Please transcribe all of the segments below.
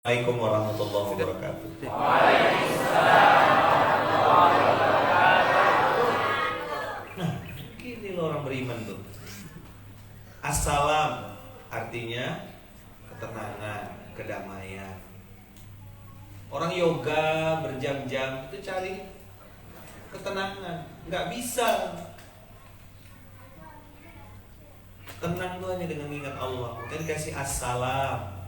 Assalamualaikum warahmatullahi wabarakatuh. Nah, gini loh orang beriman tuh. Assalam artinya ketenangan, kedamaian. Orang yoga berjam-jam itu cari ketenangan, nggak bisa. Tenang tuh hanya dengan ingat Allah. Mungkin kasih assalam.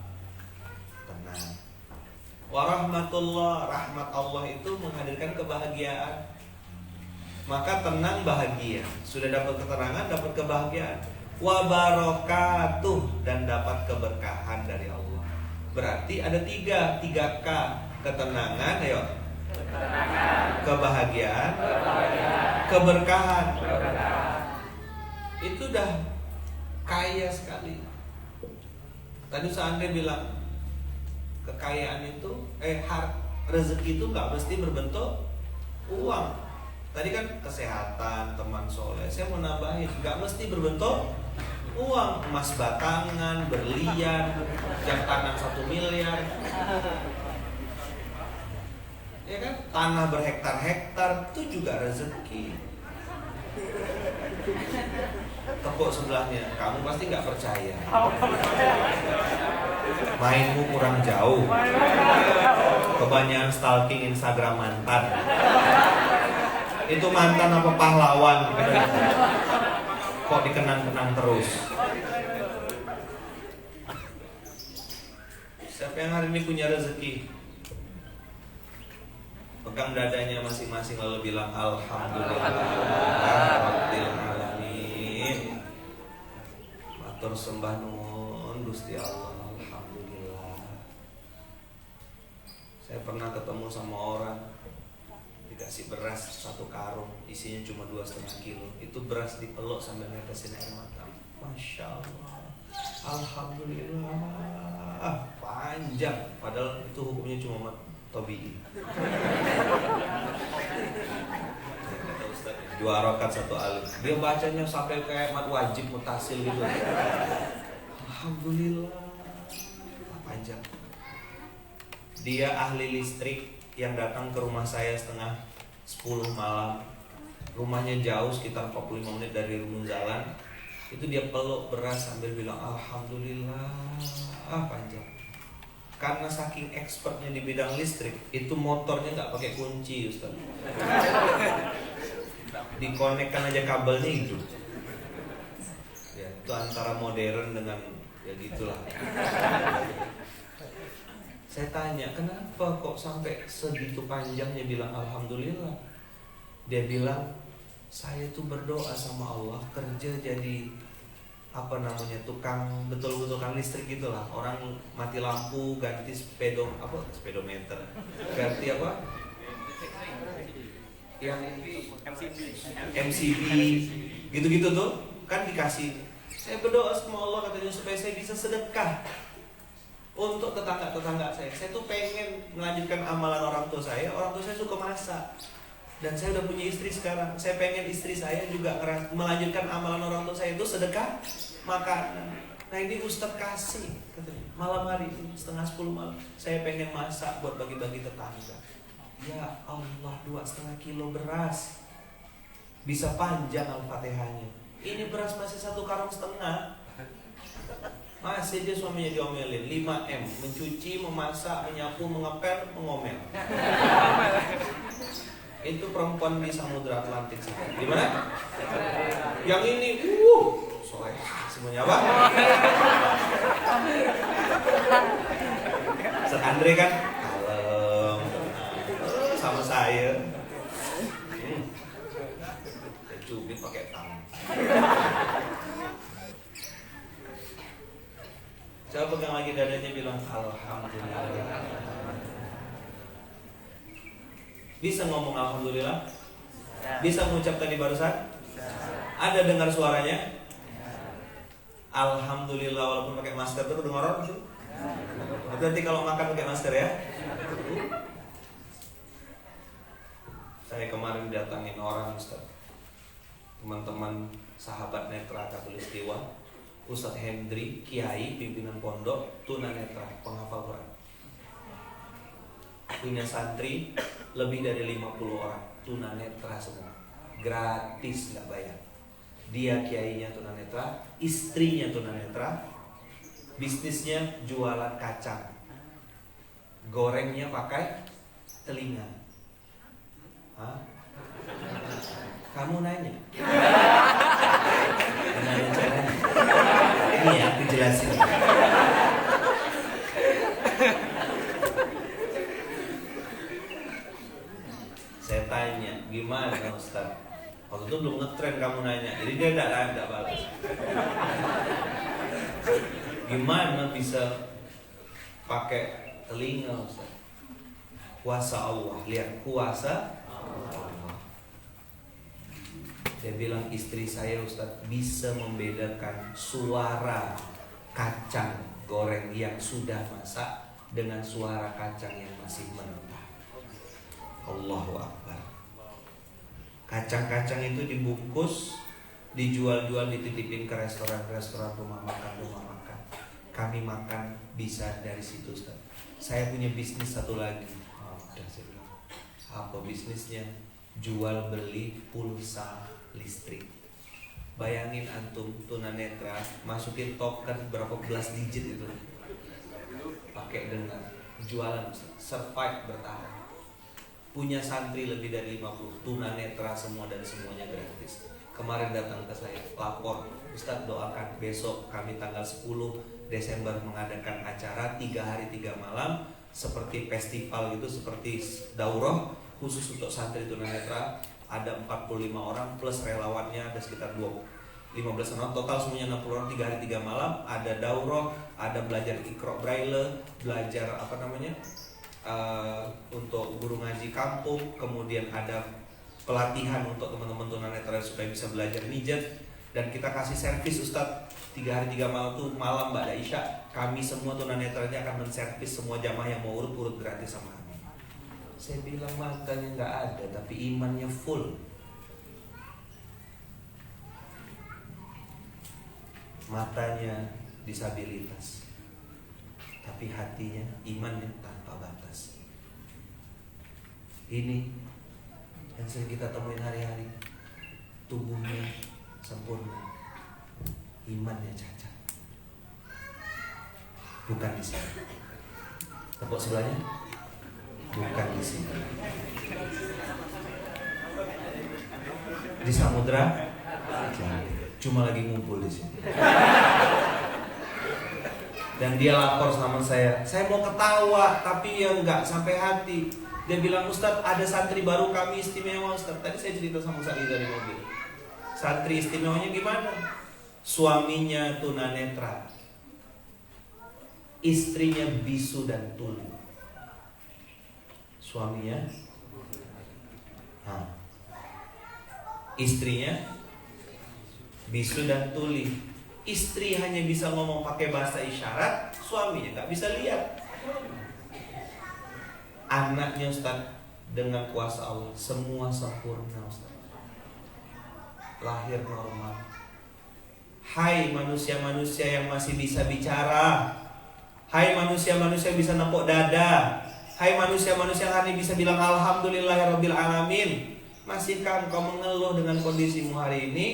Warahmatullah, rahmat Allah itu menghadirkan kebahagiaan. Maka tenang bahagia. Sudah dapat keterangan, dapat kebahagiaan. Wabarakatuh, dan dapat keberkahan dari Allah. Berarti ada tiga K. Ketenangan, ayo. Kebahagiaan, keberkahan. Itu udah kaya sekali. Tadi Ustaz Andre bilang kekayaan itu, rezeki itu nggak mesti berbentuk uang. Tadi kan kesehatan, teman soleh. Saya mau nambahin, nggak mesti berbentuk uang, emas batangan, berlian, jam tangan 1 miliar, ya kan? Tanah berhektar-hektar itu juga rezeki. Tepuk sebelahnya, kamu pasti nggak percaya. Mainmu kurang jauh, kebanyakan stalking Instagram mantan. Itu mantan apa pahlawan? Kok dikenang-kenang terus? Siapa yang hari ini punya rezeki? Pegang dadanya masing-masing lalu bilang Alhamdulillah Rabbil alamin. Matur sembah nuwun Gusti Allah. Saya pernah ketemu sama orang dikasih beras 1 karung, isinya cuma 2,5 kilo. Itu beras dipeluk sambil netesin air mata. Masya Allah, Alhamdulillah, panjang. Padahal itu hukumnya cuma tobi. 2 rakaat 1 alif. Dia bacanya sampai kayak mat wajib mutasil gitu. Alhamdulillah, panjang. Dia ahli listrik yang datang ke rumah saya setengah 10 malam. Rumahnya jauh sekitar 45 menit dari Munzalan. Itu dia peluk beras sambil bilang Alhamdulillah, panjang. Karena saking expertnya di bidang listrik, itu motornya nggak pakai kunci, Ustaz. Dikonekkan aja kabelnya hidup. Ya, itu antara modern dengan ya gitulah. Saya tanya, kenapa kok sampai segitu panjangnya bilang Alhamdulillah? Dia bilang, saya tuh berdoa sama Allah kerja jadi tukang betul-betulkan listrik gitulah. Orang mati lampu ganti speedometer, ganti apa? Yang MCB gitu-gitu tuh kan dikasih. Saya berdoa sama Allah katanya supaya saya bisa sedekah untuk tetangga-tetangga saya. Saya tuh pengen melanjutkan amalan orang tua saya. Orang tua saya suka masak, dan saya udah punya istri sekarang. Saya pengen istri saya juga melanjutkan amalan orang tua saya, itu sedekah makanan. Nah ini Ustadz kasih katanya, malam hari ini setengah 10 malam saya pengen masak buat bagi-bagi tetangga. Ya Allah, 2,5 kilo beras bisa panjang Al-Fatihahnya. Ini beras masih 1,5 karung. Masih dia suaminya diomelin 5M, mencuci, memasak, menyapu, mengepel, mengomel. Itu perempuan di Samudra Atlantik. Gimana? Yang ini, soleh semuanya apa? Ustaz Andre kan kalem sama saya. Saya cubit pakai tangan. Coba pegang lagi dadanya, bilang Alhamdulillah. Bisa ngomong Alhamdulillah? Bisa mengucap tadi barusan? Ada dengar suaranya? Alhamdulillah walaupun pakai masker tuh dengar orang sih? Berarti kalau makan pakai masker ya? Saya kemarin datangin orang, Ustaz. Teman-teman sahabat Netra Katulistiwa, Ustadz Hendri, Kiai, pimpinan pondok, tunanetra, penghafal Quran. punya santri lebih dari 50 orang, tunanetra semua, gratis, nggak bayar. Dia kiainya tunanetra, istrinya tunanetra, bisnisnya jualan kacang, gorengnya pakai telinga. Hah? Kamu nanya? Gimana caranya? Ini ya, aku jelasin. Saya tanya, gimana Ustaz? Waktu itu belum ngetren kamu nanya, jadi dia tidak balas. Gimana bisa pakai telinga Ustaz? Kuasa Allah, lihat kuasa Allah. Dia bilang istri saya Ustaz bisa membedakan suara kacang goreng yang sudah masak dengan suara kacang yang masih mentah. Allahu Akbar. Kacang-kacang itu dibungkus, dijual-jual, dititipin ke restoran-restoran, rumah makan. Kami makan bisa dari situ Ustaz. Saya punya bisnis satu lagi. Udah saya bilang. Apa bisnisnya? Jual beli pulsa listrik. Bayangin antum tunanetra masukin token berapa belas digit itu. Pakai dengan jualan Ustaz. Survive bertahan. Punya santri lebih dari 50, tunanetra semua dan semuanya gratis. Kemarin datang ke saya, lapor, Ustaz doakan besok kami tanggal 10 Desember mengadakan acara 3 hari 3 malam seperti festival gitu, seperti daurah khusus untuk santri tunanetra. Ada 45 orang plus relawannya ada sekitar 15 orang, total semuanya 60 orang, 3 hari 3 malam. Ada daurah, ada belajar Iqra Braille, belajar untuk guru ngaji kampung, kemudian ada pelatihan untuk teman-teman tunanetra supaya bisa belajar mijat, dan kita kasih servis Ustadz 3 hari 3 malam tuh malam Mbak Daisha, kami semua tunanetra ini akan menservis semua jamaah yang mau urut gratis sama kami. Saya bilang matanya nggak ada tapi imannya full. Matanya disabilitas tapi hatinya, imannya tanpa batas. Ini yang sering kita temuin hari-hari. Tubuhnya sempurna, imannya cacat. Bukan di sini. Tepuk sebelahnya. Bukan di sini. Di samudra. Cuma lagi ngumpul di sini. Dan dia lapor sama saya mau ketawa tapi ya nggak sampai hati. Dia bilang, Ustadz ada santri baru kami istimewa Ustadz. Tadi saya cerita sama Ustadz dari mobil. Santri istimewanya gimana? Suaminya tunanetra, istrinya bisu dan tuli. Suaminya istrinya bisu dan tuli. Istri hanya bisa ngomong pakai bahasa isyarat, suaminya nggak bisa lihat. Anaknya Ustaz dengan kuasa Allah semua sempurna Ustaz, lahir normal. Hai manusia-manusia yang masih bisa bicara, hai manusia-manusia yang bisa nepuk dada, hai manusia-manusia yang hanya bisa bilang alhamdulillahirabbil alamin. Masihkah engkau mengeluh dengan kondisimu hari ini?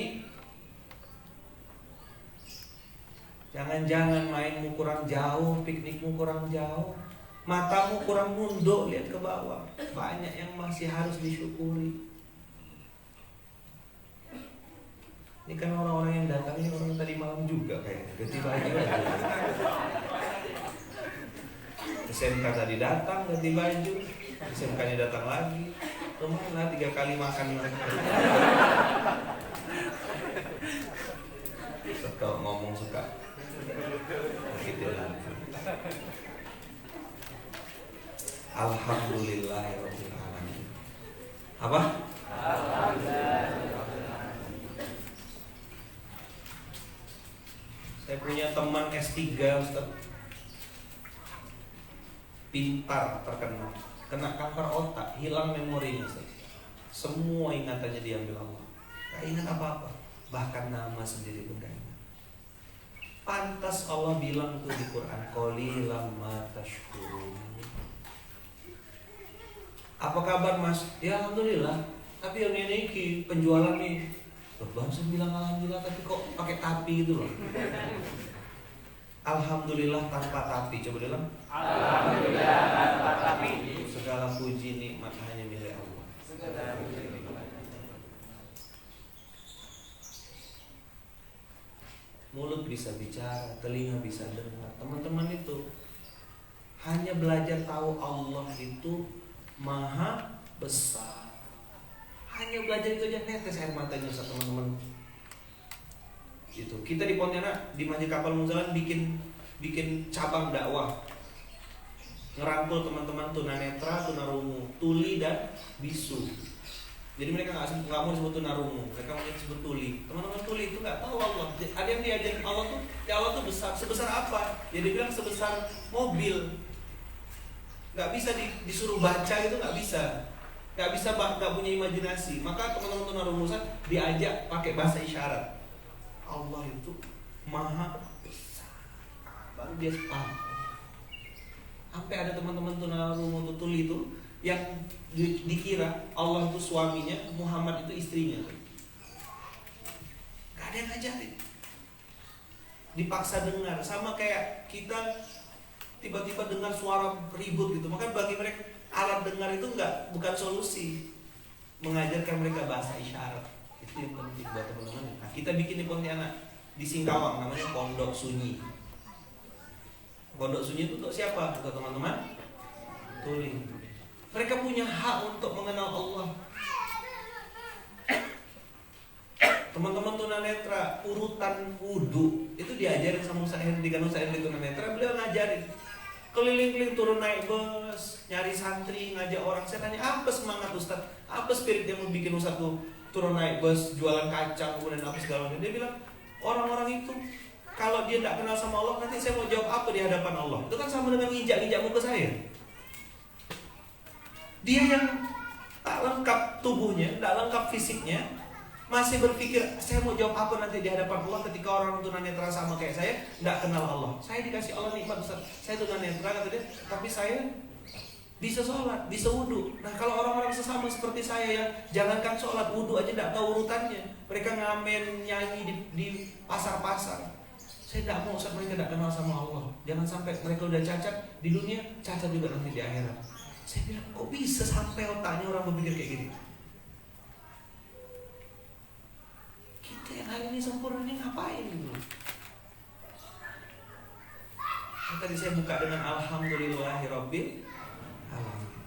Jangan-jangan mainmu kurang jauh, piknikmu kurang jauh, matamu kurang nunduk lihat ke bawah. Banyak yang masih harus disyukuri. Ini kan orang-orang yang datang ini orang tadi malam juga kayaknya, ganti baju aja. SMK tadi datang ganti baju, SMK-nya datang lagi. Lumayan 3 kali makan mereka. Kalau ngomong suka gitu lagi. Alhamdulillahirabbil alamin. Apa? Alhamdulillah. Saya punya teman S3 Ustaz, pintar, terkenal, kena kanker otak, hilang memorinya Ustaz. Semua ingatannya diambil Allah, gak ingat apa-apa, bahkan nama sendiri pun gak ingat. Pantas Allah bilang tuh di Quran, qalilan ma tashkurun. Apa kabar Mas? Ya alhamdulillah. Tapi yang ini penjualan nih. Loh, saya bilang alhamdulillah tapi kok pakai tapi gitu loh. Alhamdulillah tanpa tapi. Coba bilang. Alhamdulillah tanpa tapi. Segala puji nikmat hanya milik Allah. Mulut bisa bicara, telinga bisa dengar. Teman-teman itu hanya belajar tahu Allah itu maha besar. Hanya belajar itu aja netes air matanya teman-teman. Itu kita di Pontianak di Masjid Kapal Munzalan bikin cabang dakwah, ngerangkul teman-teman tunanetra, tunarungu, tuli dan bisu. Jadi mereka nggak mau disebut tunarungu, mereka mau disebut tuli. Teman-teman tuli itu nggak tahu Allah. Ada yang diajarin Allah tuh, ya Allah tuh besar. Sebesar apa? Ya dia bilang sebesar mobil. Nggak bisa disuruh baca itu nggak bisa. Nggak bisa, nggak punya imajinasi. Maka teman-teman tunarungu diajak pakai bahasa isyarat. Allah itu maha besar. Baru dia paham. Sampai ada teman-teman tunarungu tuli itu yang dikira Allah itu suaminya, Muhammad itu istrinya. Gak ada yang ngajarin. Dipaksa dengar. Sama kayak kita tiba-tiba dengar suara ribut gitu. Maka bagi mereka alat dengar itu bukan solusi. Mengajarkan mereka bahasa isyarat. Itu yang penting buat teman-teman. Nah, kita bikin di Pontianak, di Singkawang, namanya Pondok Sunyi. Pondok Sunyi itu untuk siapa? Untuk teman-teman tuli. Mereka punya hak untuk mengenal Allah. Teman-teman tunanetra, urutan wudhu itu diajarin sama Ustaz Hendy. Kan Ustaz Hendy tunanetra, beliau ngajarin. Keliling-keliling turun naik bus, nyari santri, ngajak orang. Saya tanya, apa semangat Ustaz? Apa spirit yang mau bikin Ustaz tuh turun naik bus, jualan kacang, kemudian apa segala macam? Dia bilang, orang-orang itu kalau dia tidak kenal sama Allah, nanti saya mau jawab apa di hadapan Allah? Itu kan sama dengan injak-injak muka saya. Dia yang tak lengkap tubuhnya, tak lengkap fisiknya, masih berpikir saya mau jawab apa nanti di hadapan Allah ketika orang tunanetra sama kayak saya tidak kenal Allah. Saya dikasih Allah nikmat Ustaz. Saya tunanetra kata dia, tapi saya bisa sholat, bisa wudhu. Nah kalau orang-orang sesama seperti saya yang jangankan sholat, wudhu aja tidak tahu urutannya, mereka ngamen nyanyi di pasar-pasar. Saya tidak mau Ustaz mereka tidak kenal sama Allah. Jangan sampai mereka udah cacat di dunia, cacat juga nanti di akhirat. Saya bilang, kok bisa sampai otaknya orang berpikir kayak gini? Kita yang hari ini sempurna ini ngapain gitu? Tadi saya buka dengan Alhamdulillahirabbil alamin.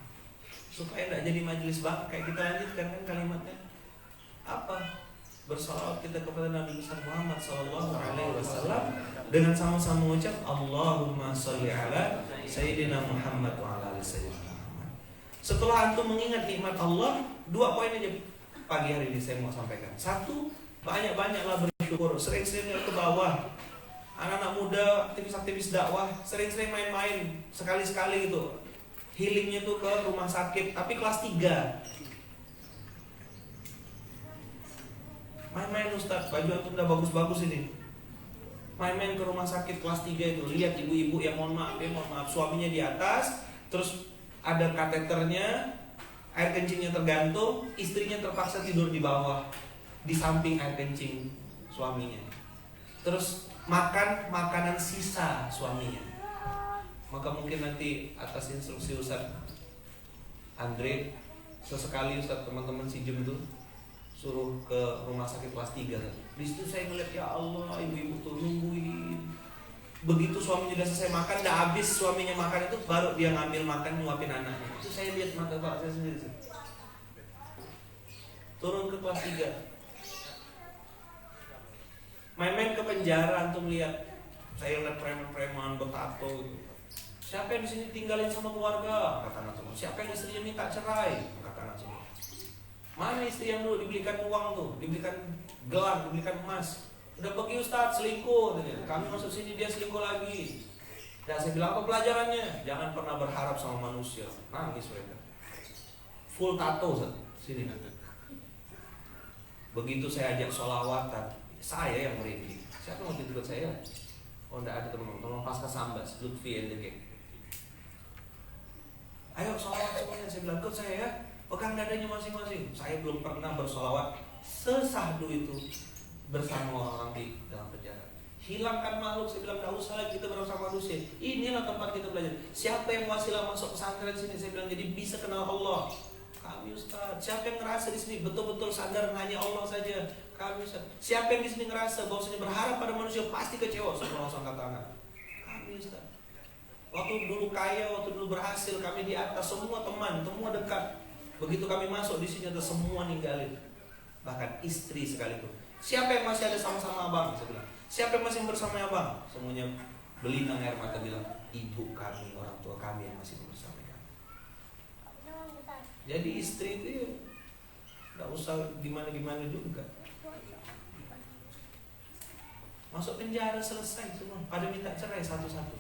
Supaya tidak jadi majelis bangkai, kita lanjutkan kan kalimatnya. Apa? Bersalawat kita kepada Nabi besar Muhammad SAW dengan sama-sama mengucap Allahumma sholli ala Sayyidina Muhammad wa ala ali Sayyidina. Setelah antum mengingat nikmat Allah, 2 poin aja pagi hari ini saya mau sampaikan. 1, banyak-banyaklah bersyukur. Sering-sering lihat ke bawah. Anak-anak muda, aktivis-aktivis dakwah, sering-sering main-main. Sekali-sekali gitu. Healingnya tuh ke rumah sakit, tapi kelas 3. Main-main Ustaz, baju antum udah bagus-bagus ini. Main-main ke rumah sakit kelas 3 itu. Lihat ibu-ibu yang mohon maaf, suaminya di atas, terus ada kateternya, air kencingnya tergantung, istrinya terpaksa tidur di bawah, di samping air kencing suaminya. Terus makan makanan sisa suaminya. Maka mungkin nanti atas instruksi Ustaz Andre, sesekali Ustaz teman-teman Sijem itu suruh ke rumah sakit kelas 3. Di situ saya ngeliat, ya Allah, ibu-ibu tuh nungguin. Begitu suaminya udah selesai makan, udah habis suaminya makan itu, baru dia ngambil makan nyuapin anaknya. Itu saya lihat mata pak saya sendiri. Turun ke kelas 3. Main-main ke penjara, antum lihat. Saya lihat preman-preman bertato. Siapa yang di sini tinggalin sama keluarga? Kata anak semua. Siapa yang istrinya minta cerai? Kata anak semua. Mana istri yang dulu dibelikan uang tuh, dibelikan gelang, dibelikan emas? Udah pergi Ustaz, selingkuh. Kami masuk sini dia selingkuh lagi. Dan saya bilang, apa pelajarannya? Jangan pernah berharap sama manusia. Nangis mereka. Full tato Ustaz. Sini. Begitu saya ajak sholawatan, saya yang merinding. Siapa yang mau ikut saya? Oh enggak ada teman-teman. Tolong pasca sambas, Lutfi and the gang. Ayo sholawat semuanya. saya bilang, ikut saya ya, pegang dadanya masing-masing. Saya belum pernah bersolawat sesahdu itu bersama orang di dalam penjara. Hilangkan makhluk, saya bilang, gak usah lagi kita bersama manusia. Inilah tempat kita belajar. Siapa yang wasilah masuk pesantren sini, saya bilang, jadi bisa kenal Allah? Kami Ustaz. Siapa yang ngerasa di sini betul-betul sadar hanya Allah saja? Kami Ustaz. Siapa yang di sini ngerasa bahwasanya berharap pada manusia pasti kecewa? Semua langsung angkat tangan. Kami Ustaz. Waktu dulu kaya, waktu dulu berhasil, kami di atas, semua teman, semua dekat. Begitu kami masuk di sini ada semua ninggalin. Bahkan istri sekalipun. Siapa yang masih ada sama-sama abang? Saya bilang. Siapa yang masih bersama abang? Semuanya berlinang air mata bilang, ibu kami, orang tua kami yang masih bersama kami. Jadi istri itu ya, gak usah gimana-gimana juga. Masuk penjara selesai semua. Pada minta cerai satu-satu.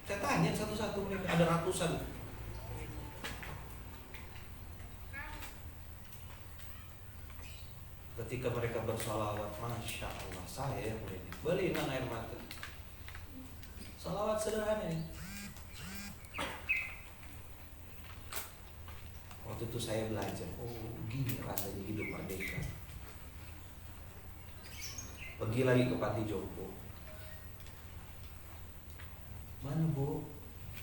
Saya tanya satu-satu mereka, ada ratusan. Ketika mereka bersalawat, Masya Allah, saya yang berlinang air mata. Salawat sederhana ini. Waktu itu saya belajar, oh gini rasanya hidup merdeka. Pergi lagi ke Panti Jompo. Mana Bu?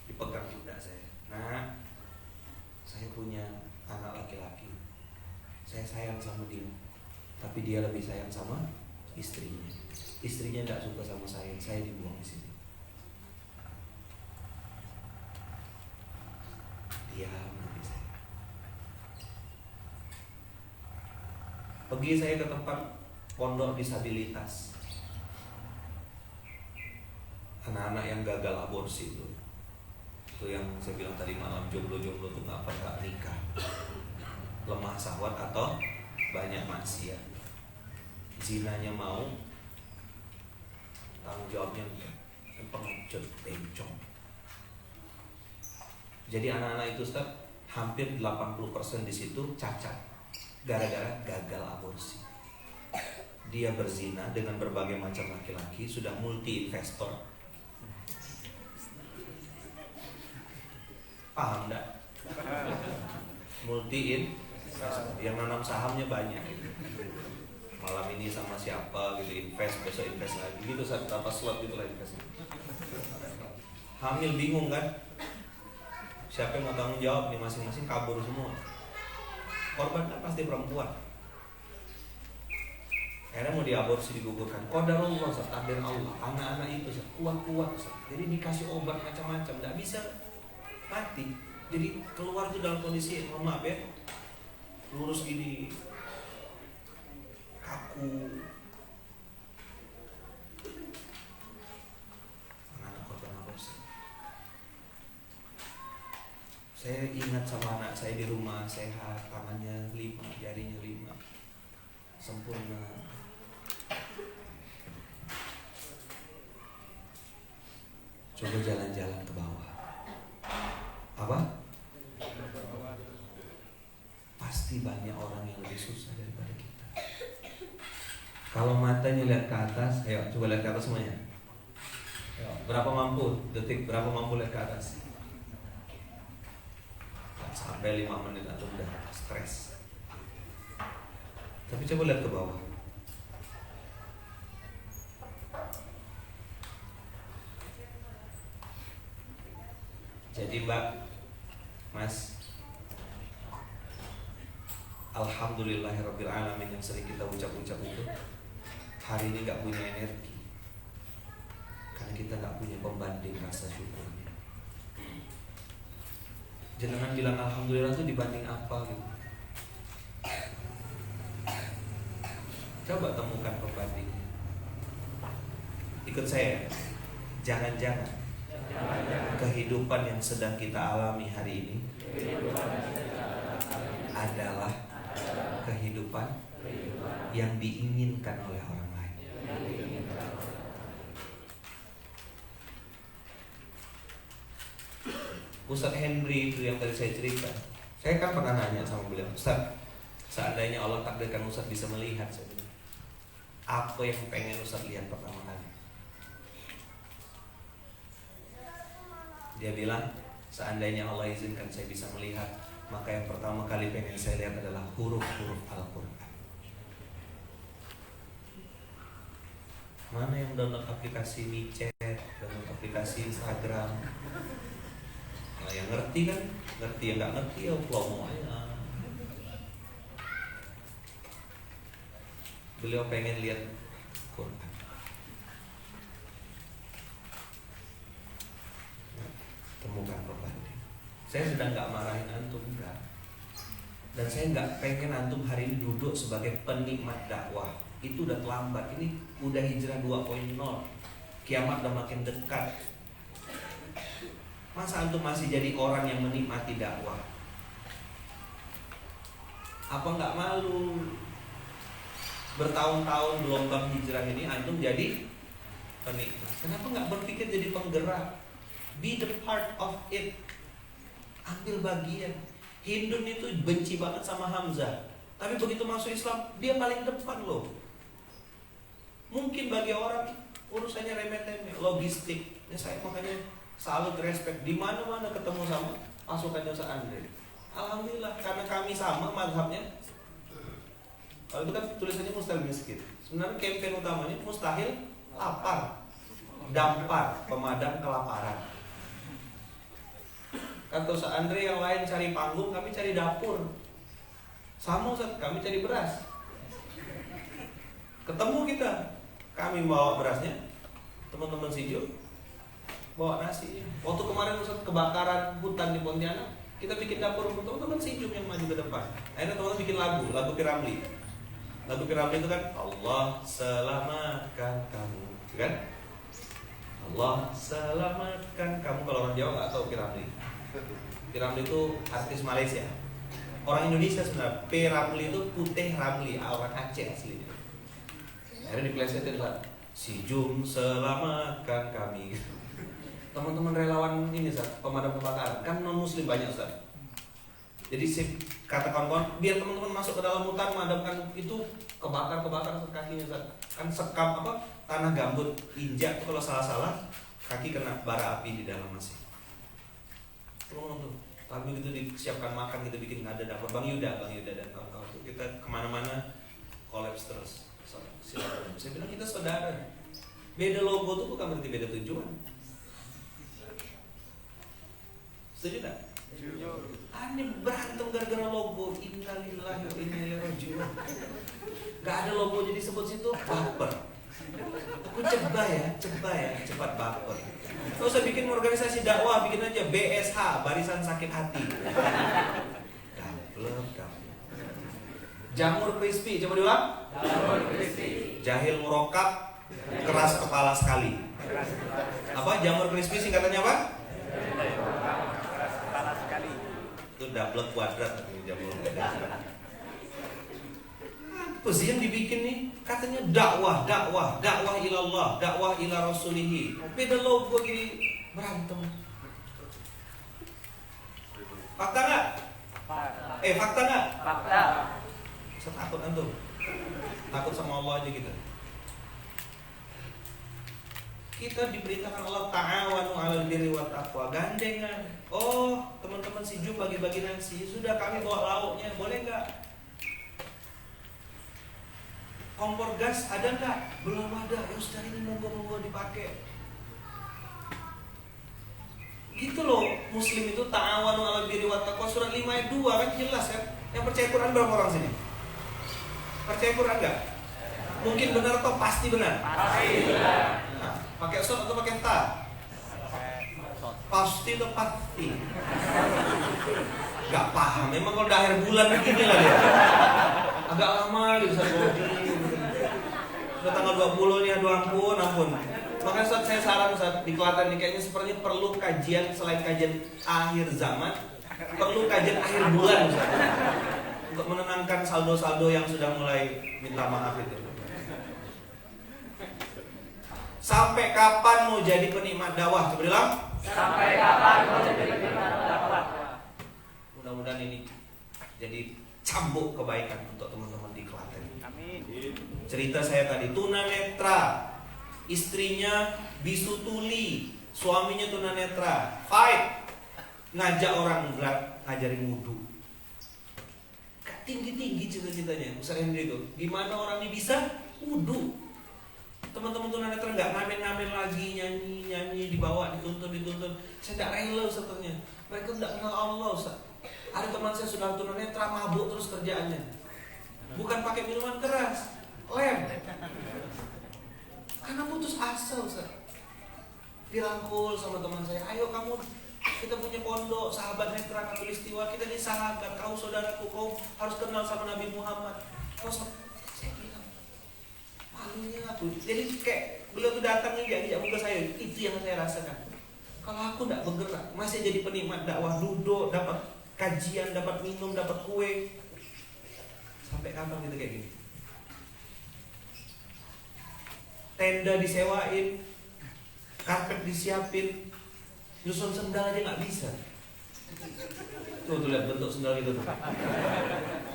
Dipegang pundak saya. Nah, saya punya anak laki-laki. Saya sayang sama dia, tapi dia lebih sayang sama istrinya. Istrinya tidak suka sama saya dibuang di sini. Diam nanti saya. Pergi saya ke tempat pondok disabilitas. Anak-anak yang gagal aborsi itu yang saya bilang tadi malam, jomblo-jomblo itu nggak pernah nikah, lemah syahwat atau banyak maksiat, zinanya mau, tanggung jawabnya pengecut, bencong. Jadi anak-anak itu Ustaz, hampir 80% di situ cacat gara-gara gagal aborsi. Dia berzina dengan berbagai macam laki-laki, sudah multi investor. Paham enggak? Multi investor, yang nanam sahamnya banyak. Malam ini sama siapa gitu, invest, besok invest lagi gitu, saat apa slot gitu lah invest. Hamil bingung kan? Siapa yang mau tanggung jawab nih, masing-masing kabur semua. Korban kan pasti perempuan. Akhirnya mau diaborsi, digugurkan. Qadarullah, takdir Allah. Anak-anak itu kuat-kuat, jadi dikasih obat macam-macam, nggak bisa mati. Jadi keluar itu dalam kondisi, mohon maaf ya, lurus gini, kaku. Anak korban aborsi. Saya ingat sama anak saya di rumah, sehat, tangannya 5, jarinya 5, sempurna. Coba jalan-jalan ke bawah. Apa? Pasti banyak orang yang lebih susah daripada kita. Kalau matanya lihat ke atas, ayo coba lihat ke atas semuanya. Ayo, berapa mampu? Detik berapa mampu lihat ke atas? Sampai 5 menit atau udah stres. Tapi coba lihat ke bawah. Jadi Mbak, Mas, Alhamdulillahirrabbilalamin yang sering kita ucap-ucap itu, hari ini gak punya energi karena kita gak punya pembanding rasa syukurnya. Jangan bilang Alhamdulillah itu dibanding apa gitu. Coba temukan pembandingnya. Ikut saya. Jangan-jangan kehidupan yang sedang kita alami hari ini adalah kehidupan yang diinginkan oleh orang lain. Ustadz Henry itu yang tadi saya cerita, saya kan pernah nanya sama beliau, Ustadz, seandainya Allah takdirkan Ustadz bisa melihat, saya bilang, apa yang pengen Ustadz lihat pertama kali? Dia bilang, Seandainya Allah izinkan saya bisa melihat, maka yang pertama kali pengen saya lihat adalah huruf-huruf Al-Quran. Mana yang download aplikasi WeChat, download aplikasi Instagram? Nah, yang ngerti kan ngerti, yang nggak ngerti ya promo aja. Beliau pengen lihat Quran. Temukan Quran. Saya sedang nggak marahin antum, enggak. Dan saya nggak pengen antum hari ini duduk sebagai penikmat dakwah. Itu udah terlambat. Ini udah hijrah 2.0. Kiamat udah makin dekat. Masa antum masih jadi orang yang menikmati dakwah? Apa nggak malu? Bertahun-tahun gelombang hijrah ini antum jadi penikmat. Kenapa nggak berpikir jadi penggerak? Be the part of it. Ambil bagian. Hindun itu benci banget sama Hamzah, tapi begitu masuk Islam dia paling depan loh. Mungkin bagi orang urusannya remeh-temeh, logistik. Ya saya makanya salut, respect. Di mana-mana ketemu sama pasukannya Ustaz Andre. Alhamdulillah karena kami sama mazhabnya. Kalau itu kan tulisannya mustahil miskin. Sebenarnya campaign utamanya mustahil lapar, dampar, pemadam kelaparan. Kata Ustaz Andre yang lain cari panggung, kami cari dapur. Sama Ustaz, kami cari beras. Ketemu kita, kami bawa berasnya, teman-teman Sijo bawa nasi. Waktu kemarin Ustaz kebakaran hutan di Pontianak, kita bikin dapur untuk teman-teman Sijo yang maju ke depan. Akhirnya teman-teman bikin lagu Piramli. Lagu Piramli itu kan Allah selamatkan kamu, kan? Allah selamatkan kamu. Kalau orang Jawa nggak tahu Piramli. Piramli itu artis Malaysia. Orang Indonesia sebenarnya. Piramli itu Putih Ramli, orang Aceh aslinya. Akhirnya diplesetin lah, si Jum selamatkan kami. Teman-teman relawan ini Ustaz, pemadam kebakaran kan non muslim banyak Ustaz. Jadi kata kawan-kawan, biar teman-teman masuk ke dalam hutan memadamkan itu kebakar kakinya Ustaz. Kan sekam apa tanah gambut injak tuh kalau salah-salah kaki kena bara api di dalam masih. Tuh, kami gitu disiapkan makan, kita bikin ada dapur. Bang Yuda dan kawan-kawan itu kita kemana-mana kolaps terus. Silakan. Saya bilang kita saudara. Beda logo tuh bukan berarti beda tujuan. Setuju tak? Setuju. Aneh berantem gara-gara logo. Innalillahi wa inna ilaihi raji'un. Gak ada logo jadi sebut situ baper. Aku cepat baper. Kalau usah bikin organisasi dakwah, bikin aja BSH, Barisan Sakit Hati. Jamur crispy, coba diulang. Jamur crispy. Jahil murokab, keras kepala sekali. Apa? Jamur crispy singkatannya apa? Keras kepala sekali. Itu double kuadrat jamur. Apa sih yang dibikin nih? Katanya dakwah ilallah, dakwah ila rasulihi. Beda logo gini berantem. Fakta nggak? Fakta nggak? Fakta. Saya takut antum. Takut sama Allah aja kita. Kita diperintahkan Allah ta'awanu 'alal birri wat taqwa, gandengan. Oh, teman-teman si Ju bagi-bagi nasi. Sudah kami bawa lauknya, boleh nggak? Kompor gas ada nggak? Belum ada. Ya Ustaz ini monggo dipakai. Gitu loh, muslim itu ta'awanu 'alal birri wat taqwa, surat 5 ayat 2 kan jelas kan? Yang percaya Quran berapa orang sini? Percaya Quran nggak? Mungkin benar atau pasti benar? Pasti benar. Nah, pakai shot atau pakai ta? Pasti atau pasti? Gak paham. Memang kalau udah akhir bulan begini lah dia. Agak lama gitu Sudah tanggal 20 nih, aduh ampun. Makanya Ustaz, saya saran Ustaz, di Klaten ini kayaknya sepertinya perlu kajian selain kajian akhir zaman, perlu kajian akhir bulan Ustaz. Untuk menenangkan saldo-saldo yang sudah mulai minta maaf itu. Sampai kapan mau jadi penikmat dakwah? Coba bilang. Sampai kapan mau jadi penikmat dakwah? Mudah-mudahan ini jadi cambuk kebaikan untuk teman-teman di Klaten. Amin. Cerita saya tadi, tunanetra, istrinya bisu tuli, suaminya tunanetra, fight. ngajak orang ngajarin wudhu. Tinggi-tinggi cita-citanya Ustaz Hendri itu. Gimana orang ini bisa wudhu? Teman-teman tunanetra nggak ngamen-ngamen lagi, nyanyi dibawa, dituntun. Saya tidak rela Ustaz ternyata. Mereka tidak kenal Allah Ustaz. Ada teman saya sudah tunanetra mabuk terus kerjaannya. Bukan pakai minuman keras, lem. Karena putus asa Ustaz. Dirangkul sama teman saya, ayo kamu, kita punya pondok, sahabat netra Katulistiwa, kita ini sahabat, kau saudaraku, kau harus kenal sama Nabi Muhammad. Saya bilang, malunya aku. Jadi kayak beliau tuh datang injak muka saya, itu yang saya rasakan. Kalau aku tidak bergerak, masih jadi penikmat dakwah, duduk, dapat kajian, dapat minum, dapat kue. Sampai kapan kita kayak gini? Tenda disewain, karpet disiapin, nyusun sendal aja nggak bisa. Tuh lihat bentuk sendal itu tuh.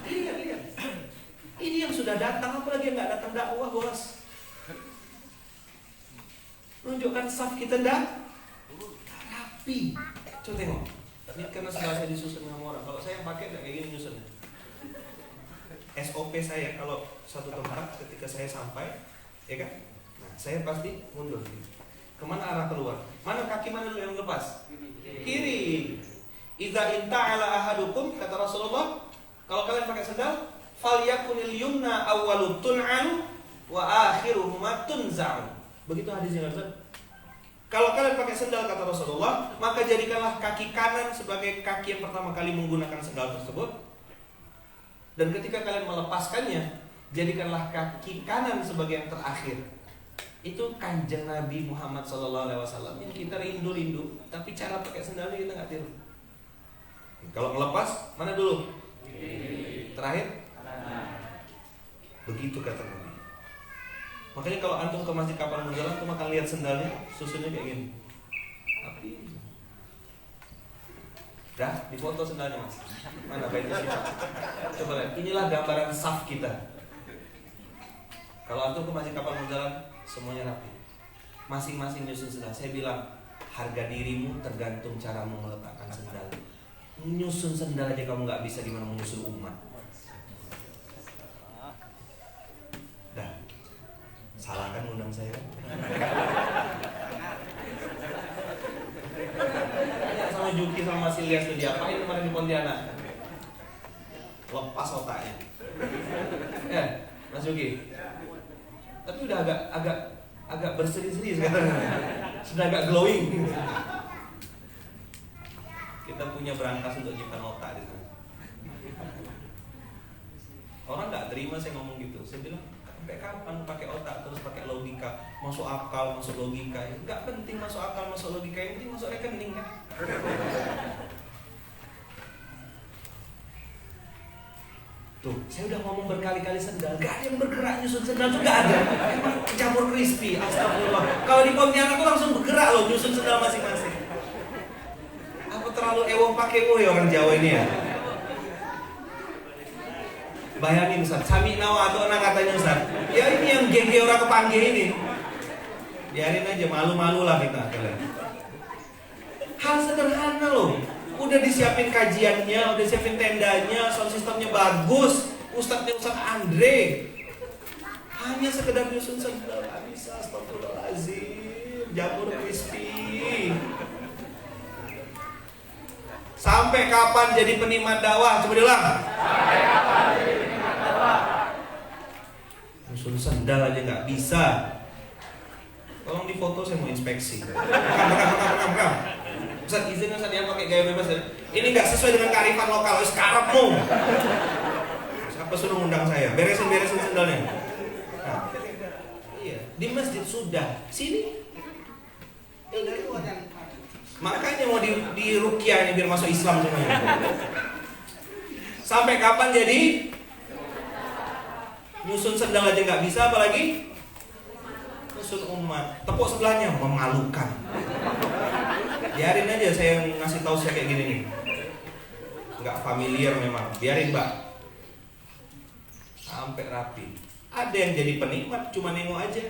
Lihat. Ini yang sudah datang, apalagi yang nggak datang dakwah bos. Nunjukkan saf kita dah rapi. Coba tengok. Ini karena sendal saya disusun sama orang. Kalau saya yang pakai nggak kayak gini nyusunnya. SOP saya kalau satu tempat ketika saya sampai, ya kan? Nah, saya pasti mundur. Kemana arah keluar? Mana kaki mana dulu yang lepas? Kiri. Idza inta'ala ahadukum, kata Rasulullah, kalau kalian pakai sendal, falyakunil yumna awwalut tun'an wa akhiruhuma tunza'u. Begitu hadisnya Ustaz. Kalau kalian pakai sendal, kata Rasulullah, maka jadikanlah kaki kanan sebagai kaki yang pertama kali menggunakan sendal tersebut. Dan ketika kalian melepaskannya, jadikanlah kaki kanan sebagai yang terakhir. Itu kanjeng Nabi Muhammad SAW yang kita rindu, tapi cara pakai sendalnya kita nggak tiru. Kalau melepas, mana dulu? Terakhir? Begitu kata Nabi. Makanya kalau antum ke Masjid Kapal Munjalan, antum akan lihat sendalnya, susunnya kayak gini. Tapi dah, difoto sendalnya mas. Mana baiknya sih? Coba lihat, inilah gambaran saf kita. Kalau antum ke Masjid Kapal Munjalan, semuanya rapi, masing-masing nyusun sendal. Saya bilang, harga dirimu tergantung caramu meletakkan sendal. Nyusun sendal aja kamu nggak bisa, gimana menyusun umat? Dah, salahkan undang saya. Sama Juki sama Mas Ilyas tuh diapain kemarin di Pontianak? Lepas otaknya. Ya, Mas Juki. Tapi udah agak berseri-seri sekarang. Sudah agak glowing. Kita punya berangkas untuk nyimpan otak di sana. Orang nggak terima saya ngomong gitu. Saya bilang, sampai kapan pakai otak terus pakai logika, masuk akal, masuk logika? Nggak penting masuk akal, masuk logika, yang penting masuk rekening kan. Tuh, saya udah ngomong berkali-kali sendal, gak ada yang bergerak nyusun sendal tuh gak ada. Emang jamur crispy, astagfirullah. Kalau di Pontianak tuh langsung bergerak loh nyusun sendal masing-masing. Apa terlalu ewong pakai ya orang Jawa ini ya? Bayangin Ustaz, sami nawa atau anak katanya Ustaz. Ya ini yang geng-geng orang kepanggil ini. Biarin aja, malu-malu lah kita kalian. Hal sederhana loh. Udah disiapin kajiannya, udah siapin tendanya, sound systemnya bagus, Ustadznya Ustadz Andre. Hanya sekedar nyusun sendal, gak bisa, astagfirullahaladzim. Jamur crispy. Sampai kapan jadi penikmat dakwah? Coba diulang. Sampai kapan jadi penikmat dakwah? Nyusun sendal aja gak bisa. Tolong difoto, saya mau inspeksi. Rekam. Ustaz izin Ustaz yang pakai gaya bebas ya. Ini nggak sesuai dengan kearifan lokal. Sekarapmu. Siapa suruh undang saya? Beresin sendalnya. Nah, iya. Di masjid sudah. Sini. Makanya mau di ruqyah ini biar masuk Islam semuanya. Sampai kapan jadi? Nyusun sendal aja nggak bisa, apalagi nyusun umat. Tepuk sebelahnya, memalukan. Biarin aja saya ngasih tahu saya kayak gini nih. Nggak familiar memang. Biarin Mbak. Sampai rapi. Ada yang jadi penikmat cuma nengok aja.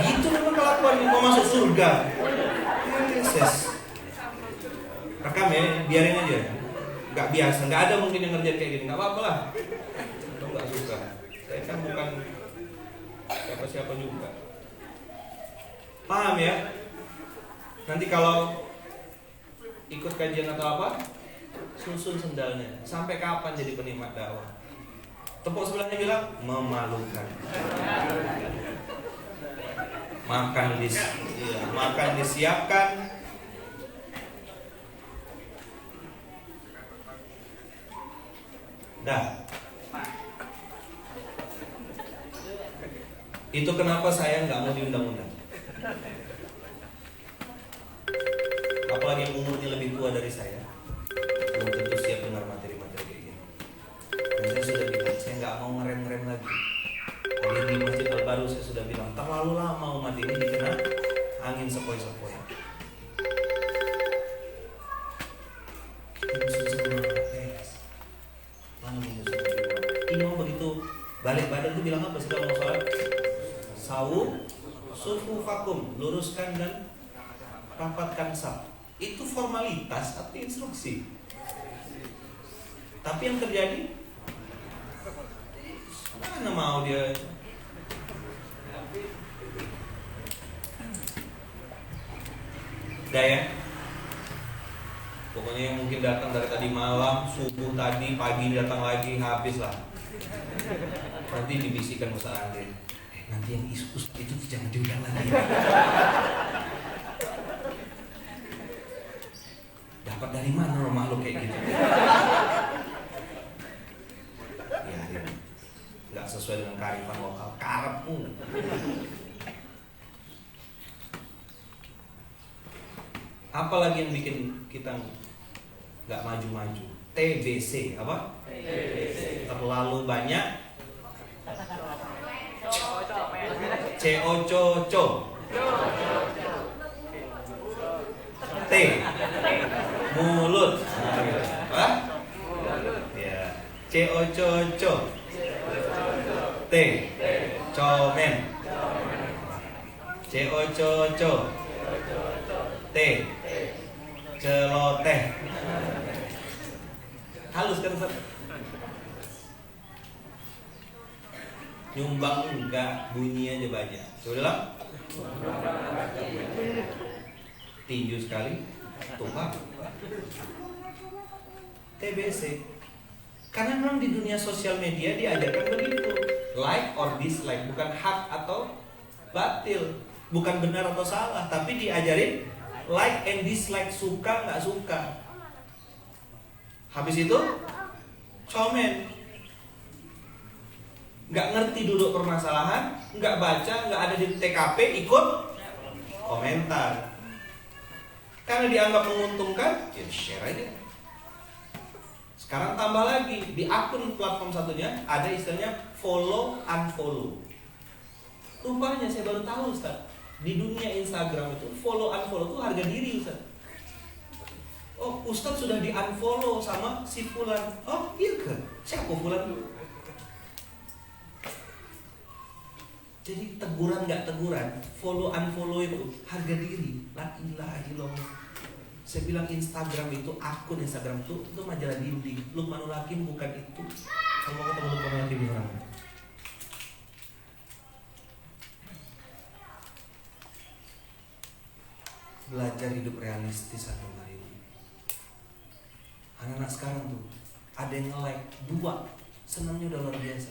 Gitu memang kelakuan mau masuk surga. Yesus. rekam ya, biarin aja. Nggak biasa, nggak ada mungkin yang ngerjain kayak gini, nggak apa-apa lah. Atau nggak suka. Saya kan bukan siapa-siapa juga. Paham ya? Nanti kalau ikut kajian atau apa, susun sendalnya. Sampai kapan jadi penikmat dakwah? Tepuk sebelahnya bilang memalukan. Makan disiapkan. Dah. Itu kenapa saya nggak mau diundang-undang. Apalagi yang umurnya lebih tua dari saya, belum tentu siap dengar materi-materi kayak gini. Dan saya sudah bilang, saya nggak mau ngerem-ngerem lagi. Tadi di Masjid Al-Baru saya sudah bilang, terlalu lama umat ini dikena angin sepoi-sepoi. Mana menyusun imam begitu balik badan itu bilang apa sih kalau mau sholat? Sawu sufufakum, luruskan dan rapatkan saf. Itu formalitas atau instruksi. Tapi yang terjadi, mana mau dia. Udah ya. Pokoknya yang mungkin datang dari tadi malam, subuh tadi, pagi datang lagi, habis lah. Nanti dibisikkan Ustaz Andre, nanti yang Ustaz itu jangan diundang lagi. Dapat dari mana lo makhluk kayak gitu? Ya, nggak sesuai dengan kearifan lokal. Karepmu. Apalagi yang bikin kita nggak maju-maju? TBC apa? TBC. Terlalu banyak CO. T mulut. Apa? Ya. CO. T comen. CO. T celoteh. Halus kan Ustaz? Nyumbang enggak, bunyi aja banyak. Coba lah. Tinju sekali, tumpah. TBC. Karena memang di dunia sosial media diajarkan begitu. Like or dislike, bukan hak atau batil, bukan benar atau salah, tapi diajarin like and dislike, suka nggak suka. Habis itu komen, nggak ngerti duduk permasalahan, nggak baca, nggak ada di TKP, ikut komentar. Karena dianggap menguntungkan, ya share aja. Sekarang tambah lagi, di akun platform satunya ada istilahnya follow unfollow. Rupanya saya baru tahu Ustaz, di dunia Instagram itu follow unfollow itu harga diri Ustaz. Oh, Ustaz sudah di unfollow sama si fulan. Oh iya ke? Siapa fulan? Jadi teguran nggak teguran, follow unfollow itu harga diri. La ilaha illallah. Saya bilang Instagram itu, akun Instagram itu majalah dinding. Luqmanul Hakim bukan itu. Kalau mau ketemu Luqmanul Hakim di orang. Belajar hidup realistis atau enggak ini. Anak-anak sekarang tuh ada yang nge-like 2, senangnya udah luar biasa.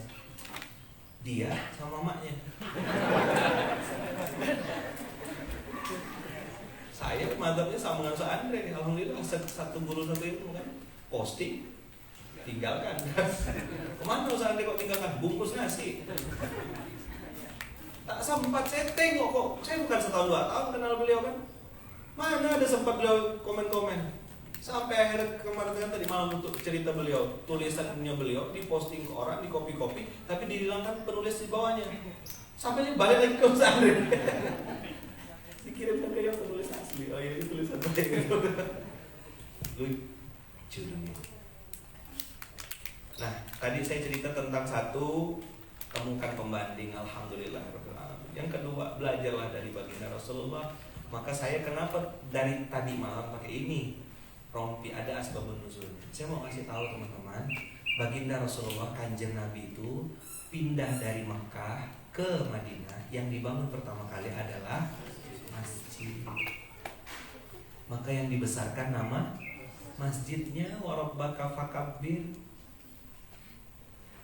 Dia sama mamanya. Saya madzhabnya sama dengan Ustaz Andre. Alhamdulillah satu guru satu itu kan posting, tinggalkan. Kemana Ustaz Andre kok tinggalkan? Bungkus nasi. Tak sempat saya tengok kok. Saya bukan setahun 2 tahun kenal beliau kan. Mana ada sempat beliau komen-komen. Sampai akhirnya kemarin tadi malam untuk cerita beliau, tulisannya beliau diposting ke orang, di copy, tapi dihilangkan penulis di bawahnya. Sampai balik lagi ke Ustaz Andre. Dikirimkan ke yang penulis asli. Oh iya, itu tulisan saya gitu. Lucu dunia. Nah, tadi saya cerita tentang satu, temukan pembanding. Alhamdulillah. Yang kedua, belajarlah dari baginda Rasulullah. Maka saya kenapa dari tadi malam pakai ini? rompi, ada asbabun nuzulnya. Saya mau kasih tahu teman-teman, baginda Rasulullah kanjeng Nabi itu pindah dari Mekah ke Madinah, yang dibangun pertama kali adalah masjid. Maka yang dibesarkan nama masjidnya, warabbaka fakabbir.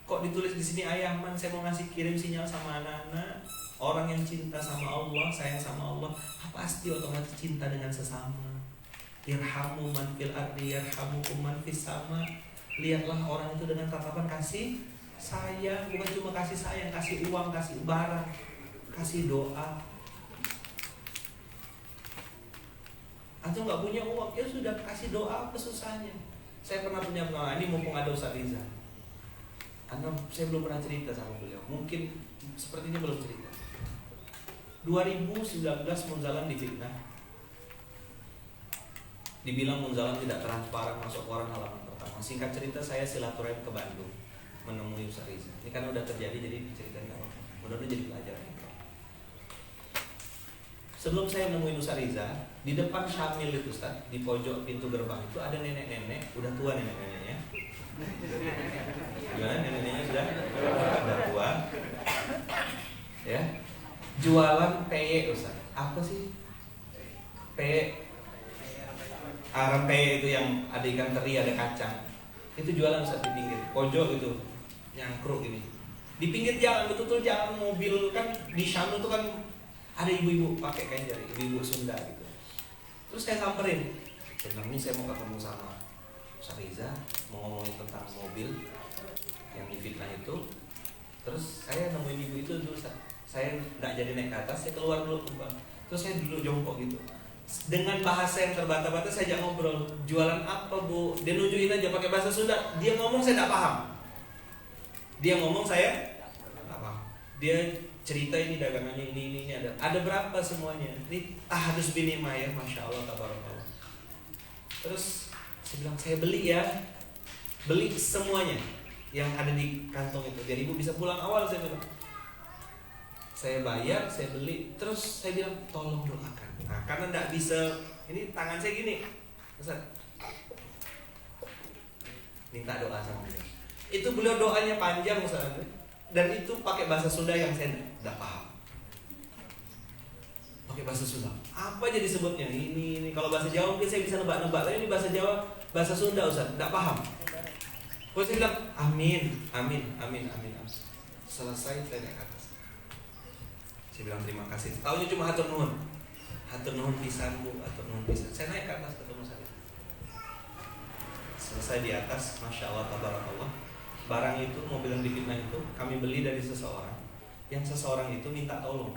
Kok ditulis di sini ayaman? Saya mau ngasih kirim sinyal sama anak-anak. Orang yang cinta sama Allah, sayang sama Allah, pasti otomatis cinta dengan sesama. Irhamu man fil ardi yarhamukum man fis sama. Lihatlah orang itu dengan tatapan kasih sayang, bukan cuma kasih sayang, kasih uang, kasih barang, kasih doa. Atau nggak punya uang, ya sudah kasih doa, apa susahnya? Saya pernah punya pengalaman, ini mumpung ada Ustaz Riza. Saya belum pernah cerita sama beliau, mungkin sepertinya belum cerita. 2019 Munzalan difitnah, dibilang Munzalan tidak transparan, masuk koran halaman pertama. Singkat cerita, saya silaturahim ke Bandung menemui Ustaz Riza. Ini kan udah terjadi, jadi diceritain kan, mudah-mudahan jadi pelajaran. Sebelum saya menemuin Ustaz Riza, di depan Syamil itu Ustaz, di pojok pintu gerbang itu ada nenek-nenek, udah tua nenek-neneknya. Gimana nenek-neneknya sudah tua? Ya. Jualan peye Ustaz. Apa sih? Peye. Arang peye itu yang ada ikan teri, ada kacang. Itu jualan Ustaz di pinggir pojok itu, nyangkruk ini. Di pinggir jalan, betul-betul jalan mobil kan di Syam itu kan ada ibu-ibu pakai kain jari, ibu-ibu Sunda gitu. Terus saya samperin, ini saya mau ketemu sama Ustaz Riza, mau ngomongin tentang mobil yang difitnah itu. Terus saya nemuin ibu itu dulu, saya nggak jadi naik ke atas, saya keluar dulu ke bawah. Terus saya duduk jongkok gitu. Dengan bahasa yang terbata-bata saya ajak ngobrol, jualan apa bu? Dia nunjukin aja pakai bahasa Sunda. Dia ngomong saya nggak paham. Dia ngomong saya nggak paham. Dia cerita ini dagangannya ini ada berapa semuanya. Ini tahdus binimah ya, masya Allah tabarakallah. Terus saya bilang saya beli ya, beli semuanya yang ada di kantong itu. Jadi ibu bisa pulang awal, saya bilang. Saya bayar, saya beli. Terus saya bilang tolong doakan. Nah, karena nggak bisa, ini tangan saya gini, Ustaz. Minta doa sama beliau. Itu beliau doanya panjang Ustaz. Dan itu pakai bahasa Sunda yang saya tidak paham. Pakai bahasa Sunda. Apa aja disebutnya? Ini kalau bahasa Jawa mungkin saya bisa nebak-nebak. Tapi ini bahasa Jawa, bahasa Sunda Ustaz, tidak paham. Terus saya bilang, amin. Selesai saya naik ke atas. Saya bilang terima kasih. Taunya cuma hatur nuhun. Hatur nuhun pisan bu, hatur nuhun pisan. Saya naik ke atas ketemu saya. Selesai di atas, masya Allah tabarakallah. Barang itu, mobil yang difitnah itu kami beli dari seseorang. Yang seseorang itu minta tolong.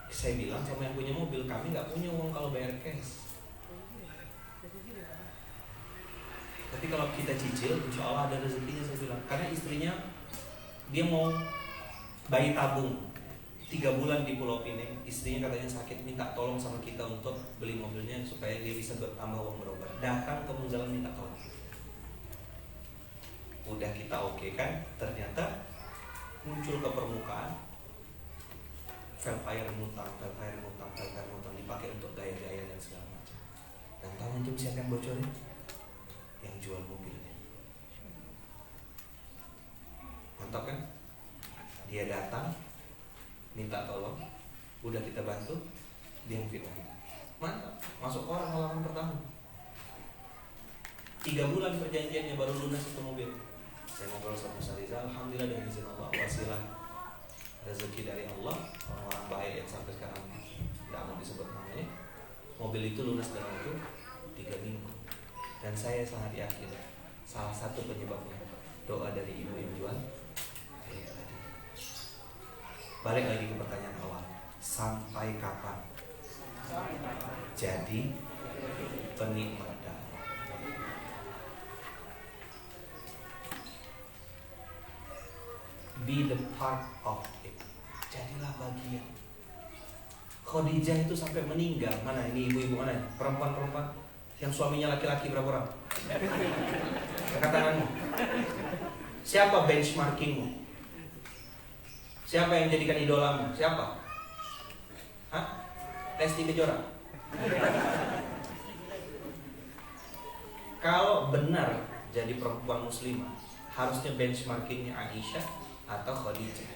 Saya bilang sama yang punya mobil, kami nggak punya uang kalau bayar cash. Tapi kalau kita cicil, insya Allah ada rezekinya, saya bilang. Karena istrinya dia mau bayi tabung 3 bulan di Pulau Pinang. Istrinya katanya sakit, minta tolong sama kita untuk beli mobilnya supaya dia bisa bertambah uang berobat. Datang ke Munzalan minta tolong. Udah kita oke kan, ternyata muncul ke permukaan velfire ngutang dipakai untuk gaya-gaya dan segala macam. Dan tahu antum siapa yang bocorin? Yang jual mobilnya. Mantap kan? Dia datang minta tolong, udah kita bantu, dia yang fitnah. Mantap, masuk orang halaman pertama. 3 bulan perjanjiannya baru lunas itu mobil. Saya ngobrol sama Ustaz Riza, alhamdulillah dengan izin Allah, wasilah rezeki dari Allah, orang-orang baik yang sampai sekarang tidak mau disebut namanya. Mobil itu lunas dalam waktu 3 minggu. Dan saya sangat yakin salah satu penyebabnya doa dari ibu yang jual. Balik lagi ke pertanyaan awal, sampai kapan jadi penikmat dakwah? Be the part of it. Jadilah bagian. Khadijah itu sampai meninggal. Mana ini ibu-ibu mana? Perempuan-perempuan yang suaminya laki-laki berapa orang? Angkat tanganmu. Siapa benchmarkingmu? Siapa yang jadikan idolamu? Siapa? Hah? Lesti Kejora? Kalau benar jadi perempuan muslimah, harusnya benchmarkingnya Aisyah atau Khadijah.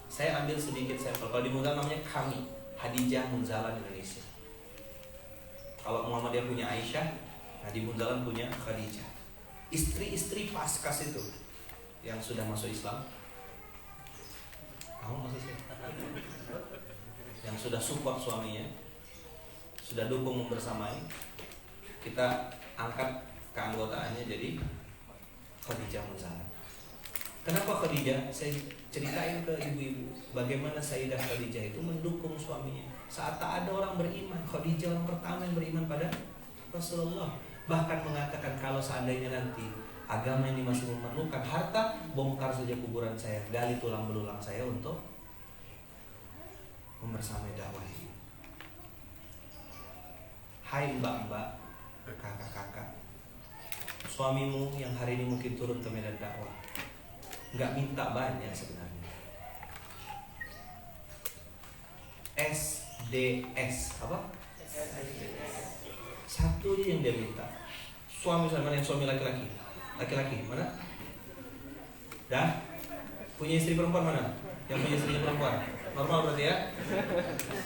Saya ambil sedikit sampel. Kalau di Munzal namanya kami, Hadijah Munzalan Indonesia. Kalau Muhammadiyah punya Aisyah, nah di Munzalan punya Khadijah. Istri-istri paskas itu yang sudah masuk Islam, kamu maksud saya? Yang sudah support suaminya, sudah dukung membersamai, kita angkat keanggotaannya jadi Khadijah Munzalan. Kenapa Khadijah? Saya ceritain ke ibu-ibu bagaimana Sayyidah Khadijah itu mendukung suaminya. Saat tak ada orang beriman, Khadijah orang pertama yang beriman pada Rasulullah. Bahkan mengatakan kalau seandainya nanti agama ini masih memerlukan harta, bongkar saja kuburan saya, gali tulang belulang saya untuk membersamai dakwah ini. Hai mbak-mbak, kakak-kakak, suamimu yang hari ini mungkin turun ke medan dakwah, nggak minta banyak sebenarnya. SDS apa? Satu aja yang dia minta. Suami mana yang suami laki-laki? Laki-laki mana? Dah? Punya istri perempuan mana? Yang punya istrinya perempuan? Normal berarti ya?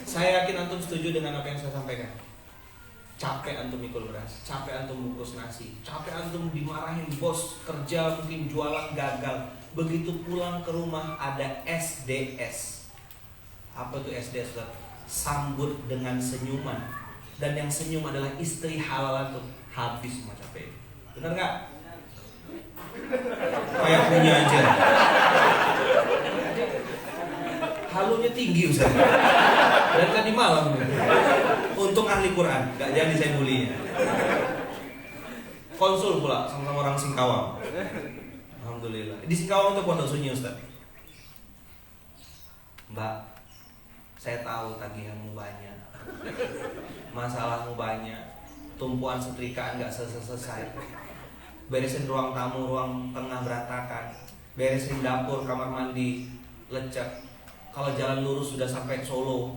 Saya yakin antum setuju dengan apa yang saya sampaikan. Capek antum mikul beras, capek antum bungkus nasi, capek antum dimarahin bos, kerja mungkin jualan gagal. Begitu pulang ke rumah ada SDS. Apa tuh SDS? Sambut dengan senyuman. Dan yang senyum adalah istri halal antum. Habis semua capek. Benar gak? Kayak punya aja. Halunya tinggi Ustaz. Dari tadi malam. Untung ahli Quran, gak jadi saya bulinya. Konsul pula sama orang Singkawang. Alhamdulillah. Di Singkawang itu pondok sunyi Ustaz. Mbak, saya tahu tagihanmu banyak, masalahmu banyak, tumpuan setrikaan gak selesai. Beresin ruang tamu, ruang tengah berantakan, beresin dapur, kamar mandi lecek. Kalau jalan lurus sudah sampai Solo,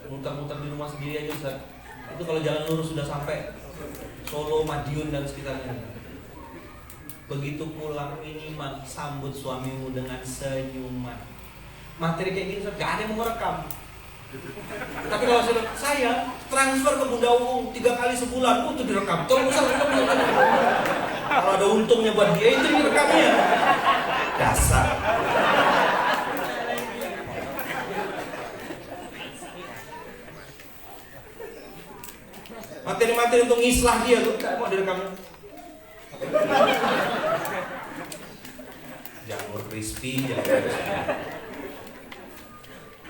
muter-muter di rumah sendiri aja Ustaz. Itu kalau jalan lurus sudah sampai Solo, Madiun dan sekitarnya. Begitu pulang minimal sambut suamimu dengan senyuman. Materi kayak gini Ustaz, gak ada yang mau merekam. Tapi kalau saya transfer ke Bunda Uung 3 kali sebulan, itu direkam. Tolong Ustaz, kalau ada untungnya buat dia itu direkamnya. Dasar. Materi-materi untuk ngislah dia tuh gak mau direkam. Jamur crispy,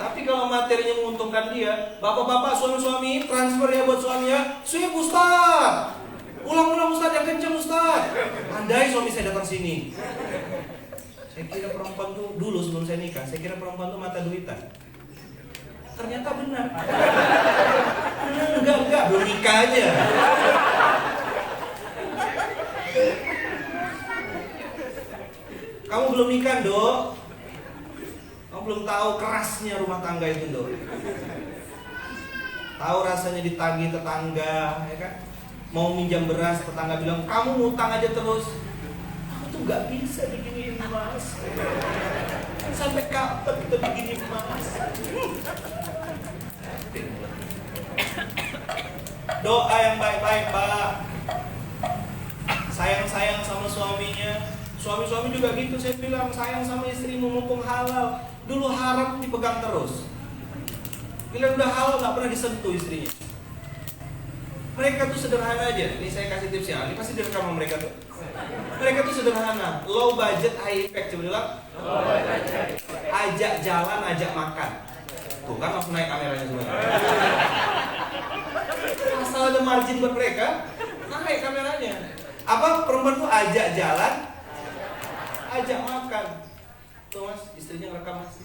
Tapi kalau materinya menguntungkan dia, bapak-bapak, suami-suami, transfer ya buat suaminya. Sip Ustaz, ulang-ulang Ustaz, yang kencang Ustaz. Andai suami saya datang sini. Saya kira perempuan tuh dulu sebelum saya nikah, saya kira perempuan tuh mata duitan. Ternyata benar. Enggak, belum nikah aja. Kamu belum nikah, Dok. Kamu belum tahu kerasnya rumah tangga itu, Dok. Tahu rasanya ditagih tetangga, ya kan? Mau minjam beras, tetangga bilang, "Kamu ngutang aja terus." Aku tuh nggak bisa begini, Mas. Sampai kapan kita begini, Mas? Doa yang baik-baik, Pak. Sayang-sayang sama suaminya. Suami-suami juga gitu, saya bilang sayang sama istrimu mumpung halal. Dulu haram dipegang terus. Bila udah halal gak pernah disentuh istrinya. Mereka tuh sederhana aja. Ini saya kasih tips ya, ini pasti direkam sama mereka tuh. Mereka tuh sederhana, low budget high impact. Coba bilang, ajak jalan, ajak makan. Tuh kan langsung naik kameranya semua. Asal ada margin buat mereka, naik kameranya. Apa perempuan tuh ajak jalan, ajak makan. Tuh Mas, istrinya ngerekam Mas.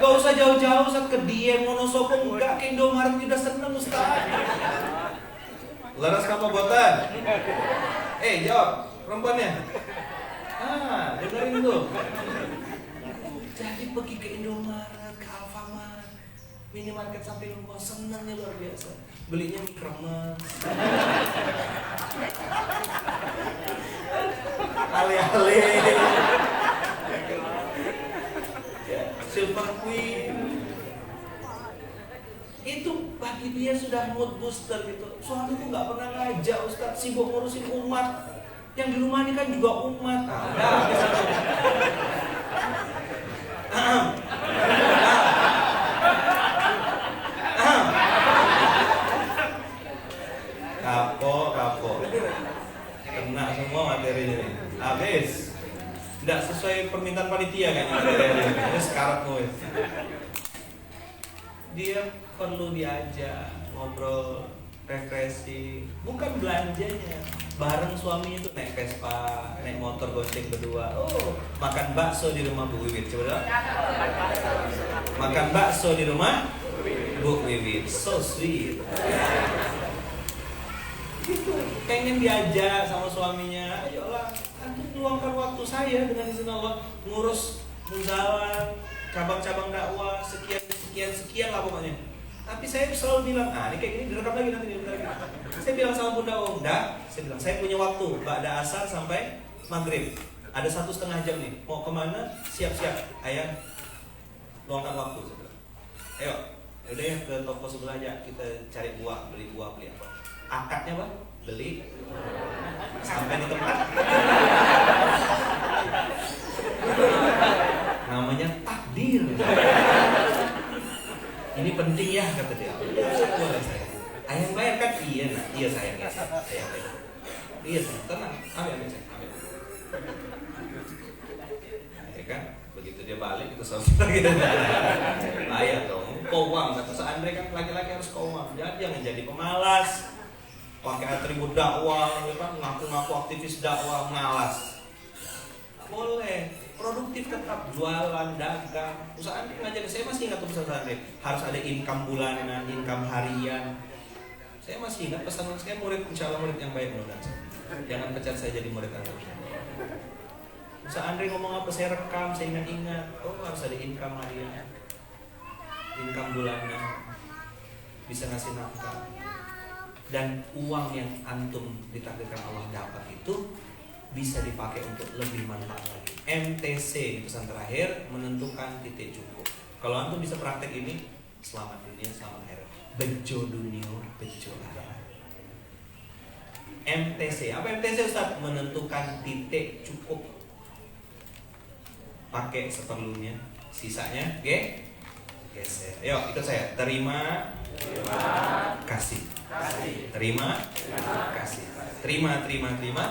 Gak usah jauh-jauh Ustaz ke Dieng, Wonosobo, enggak, ke Indomaret udah seneng Ustaz. Laras kamu botan. Jawab, perempuannya. Dengerin tuh. Jadi pergi ke Indomaret, ke Alfamart, minimarket sampai rumah, senangnya luar biasa. Belinya mie kremes, ale-ale. Ya, Silver Queen. Itu bagi dia sudah mood booster gitu. Suami tuh nggak pernah ngajak Ustadz, sibuk ngurusin umat. Yang di rumah ini kan juga umat. Kapok. Kena semua materinya nih. Habis. Tidak sesuai permintaan panitia kan materinya. Ini sekarat gue. Dia perlu diajak ngobrol, refreshing, bukan belanjanya. Bareng suami itu naik Vespa, naik motor goceng berdua. Oh, makan bakso di rumah Bu Wiwit. Coba dong. Makan bakso di rumah Bu Wiwit. So sweet. Gitu. Pengen diajak sama suaminya. Ayolah, antum luangkan waktu saya dengan izin Allah ngurus menjalan cabang-cabang dakwah sekian lah pokoknya. Tapi saya selalu bilang, ini kayak gini direkam lagi nanti. Saya bilang sama Bunda Unda, saya bilang saya punya waktu, ba'da asar sampai maghrib. Ada 1,5 jam nih. Mau kemana? Siap-siap. Ayah, luangkan waktu. Saya bilang. Ayo, udah ya ke toko sebelah aja. Kita cari buah, beli apa? Akadnya apa? Beli. Sampai di tempat. Namanya takdir. Ini penting ya, kata dia. Boleh saya. Ayah yang bayar kan? Iya sayang. Iya sayang, tenang. Ambil sayang. Ya kan? Begitu dia balik, itu selesai lagi. Bayar dong. Kowang, kata Andre kan laki-laki harus kowang. Jangan jadi pemalas. Pakai atribut dakwah, ngaku-ngaku aktivis dakwah, malas. Boleh. Produktif tetap, jualan, dagang. Usaha Andre ngajar, saya masih ingat pesan Andre, harus ada income bulanan, income harian. Saya masih ingat pesan saya, murid, insya Allah murid yang baik mudah. Jangan pecat saya jadi murid Anda. Usaha Andre ngomong apa, saya rekam, saya ingat-ingat. Oh, harus ada income harian, income bulanan, bisa ngasih nafkah. Dan uang yang antum ditakdirkan Allah dapat itu bisa dipakai untuk lebih manfaat lagi. MTC pesan terakhir, menentukan titik cukup. Kalau antum bisa praktek ini, selamat dunia, selamat akhirat. Bejo dunia, bejo akhirat. MTC, apa MTC Ustaz? Menentukan titik cukup. Pakai seperlunya, sisanya, geser. Yuk, ikut saya. Terima, kasih. Terima, kasih. Terima.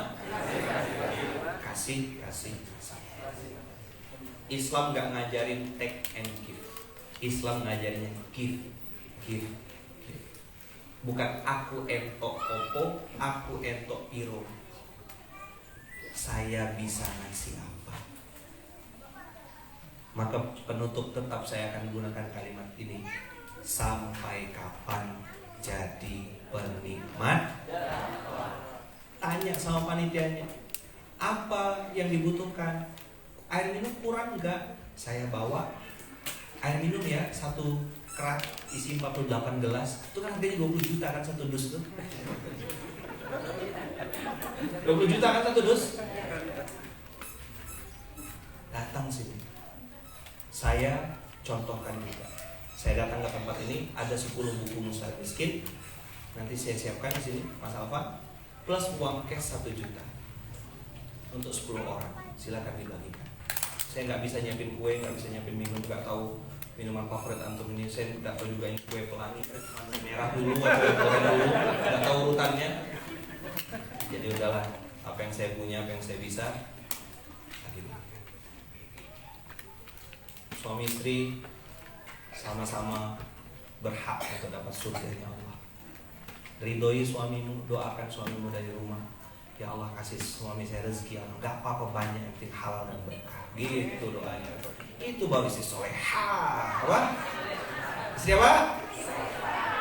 Kasih. Islam gak ngajarin take and give. Islam ngajarinnya give. Bukan aku entok opo, aku entok piro. Saya bisa ngasih apa? Maka penutup tetap saya akan gunakan kalimat ini. Sampai kapan jadi penikmat? Tanya sama panitianya, apa yang dibutuhkan? Air minum kurang enggak? Saya bawa air minum ya, 1 kerat isi 48 gelas. Itu kan harganya 20 juta kan satu dus tuh. 20 juta kan satu dus. Datang sini. Saya contohkan juga. Saya datang ke tempat ini, ada 10 buku Mustahil Miskin. Nanti saya siapkan di sini, Mas Alfa, plus uang cash 1 juta untuk 10 orang. Silakan dibagikan. Saya nggak bisa nyiapin kue, nggak bisa nyiapin minum, nggak tahu minuman favorit antum ini. Saya nggak tahu juga ini kue pelangi, mana merah dulu, atau kue dulu, nggak tahu urutannya. Jadi udahlah, apa yang saya punya, apa yang saya bisa, suami istri sama-sama berhak untuk dapat surganya Allah. Ridhoi suamimu, doakan suamimu dari rumah. Ya Allah, kasih suami saya rezeki yang gak apa-apa banyak, yang penting halal dan berkah. Gitu doanya. Itu baru istri solehah. Apa? Istri apa?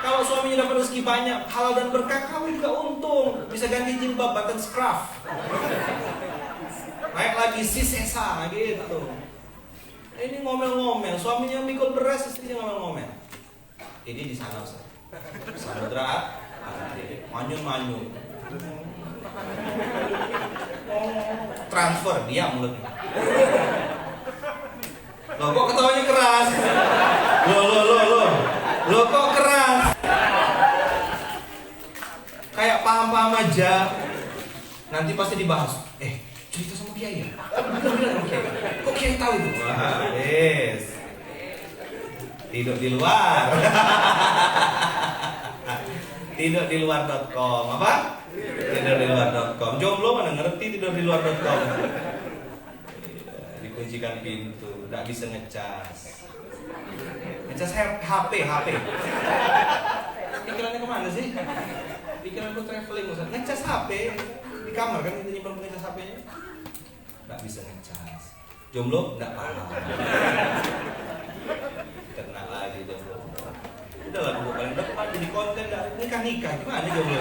Kalau suaminya dapat rezeki banyak, halal dan berkah, kamu juga untung. Bisa ganti jilbab, button scruff. Naik lagi si sesa gitu. Ini ngomel-ngomel, suaminya mikul beras, istrinya ngomel-ngomel. Ini di sana Ustaz. Samudra, manyun-manyun. Transfer, diam mulutnya. Loh kok ketawanya keras? Loh kok keras? Kayak paham-paham aja. Nanti pasti dibahas. Cerita sama Kiai ya? Kok Kiai tahu itu? Wah, yes. Tidur di luar. Tidur di luar.com. Apa? Tidur di luar.com. Jomblo mana ngerti tidur di luar.com. Dikuncikan pintu, tidak bisa ngecas. Ngecas HP. Pikirannya kemana sih? Pikiranku traveling, Ustaz. Ngecas HP di kamar kan kita nyimpan ngecas HP-nya. Tidak bisa ngecas. Jomblo tidak paham. Kena lagi jomblo. Udahlah gue paling depan jadi konten nikah gimana jomblo?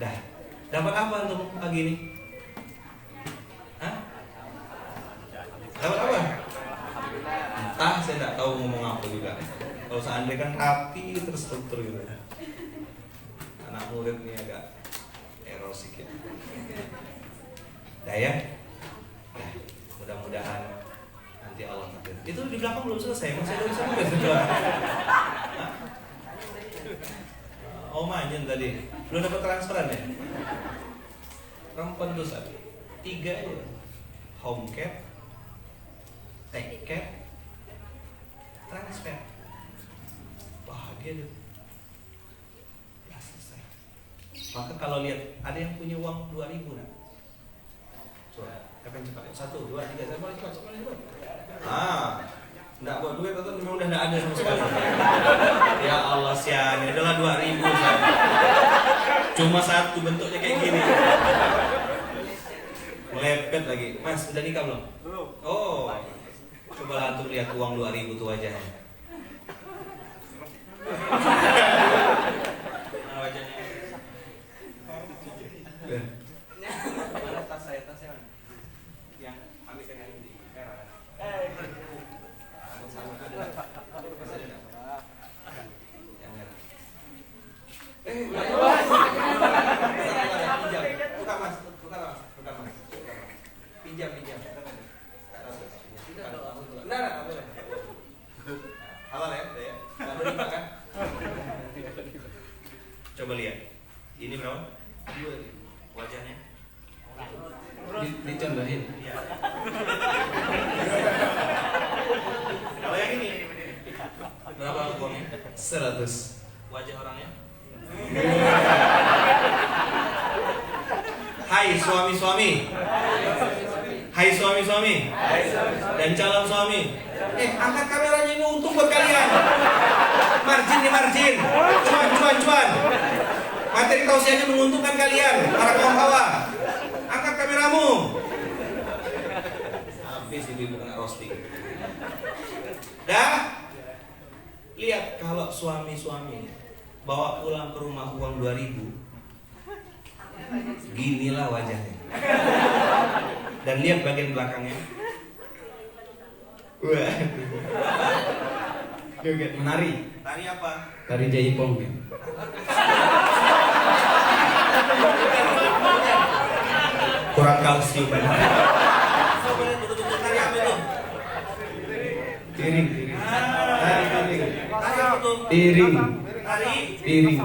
Dah, dapat apa untuk pagi ini? Hah? Dapat apa? Entah, saya tidak tahu ngomong apa juga. Kalau seandainya kan rapi terstruktur gitu. Anak murid ini agak error sedikit. Dah ya? Nah, mudah-mudahan nanti Allah takdir. Itu di belakang belum selesai, masih ada urusan apa sebelah? Oh manjen tadi, belum dapat transferan ya? Perempuan tuh saat 3 aja, home care, take care, transfer. Bahagia tuh. Ya selesai. Maka kalau lihat ada yang punya uang 2.000 nak? Coba, siapa yang cepat? 1, 2, 3, saya boleh cepat. Enggak buat duit atau memang udah enggak ada sama sekali. Ya Allah sian, adalah 2.000 kan. Cuma 1 bentuknya kayak gini. Melepet lagi. Mas, udah nikah belum? Belum. Oh. Coba antum lihat uang 2.000 tuh wajahnya. Mana wajahnya? Mana tas saya mana? Yang ambilkan yang di merah. Pinjam. Enggak boleh. Halal ya, ya. Enggak boleh dimakan. Coba lihat. Ini berapa? 2.000. Wajahnya. Dicontohin. Iya. Kalau yang ini berapa uangnya? 100. Wajah orangnya? Hai suami-suami. Hai suami-suami. Dan calon suami. Angkat kameranya, ini untung buat kalian. Margin nih margin. Cuan. Materi tausiahnya menguntungkan kalian, para kaum hawa. Angkat kameramu. Habis ibu kena roasting. Dah. Lihat kalau suami-suami bawa pulang ke rumah uang 2.000, ginilah wajahnya. Dan lihat bagian belakangnya. Wah. Menari. Tari apa? Tari Jaipong ya. Kurang kalsium. Tari apa itu? Piring. Tari apa tuh? Piring. Tari. Piring.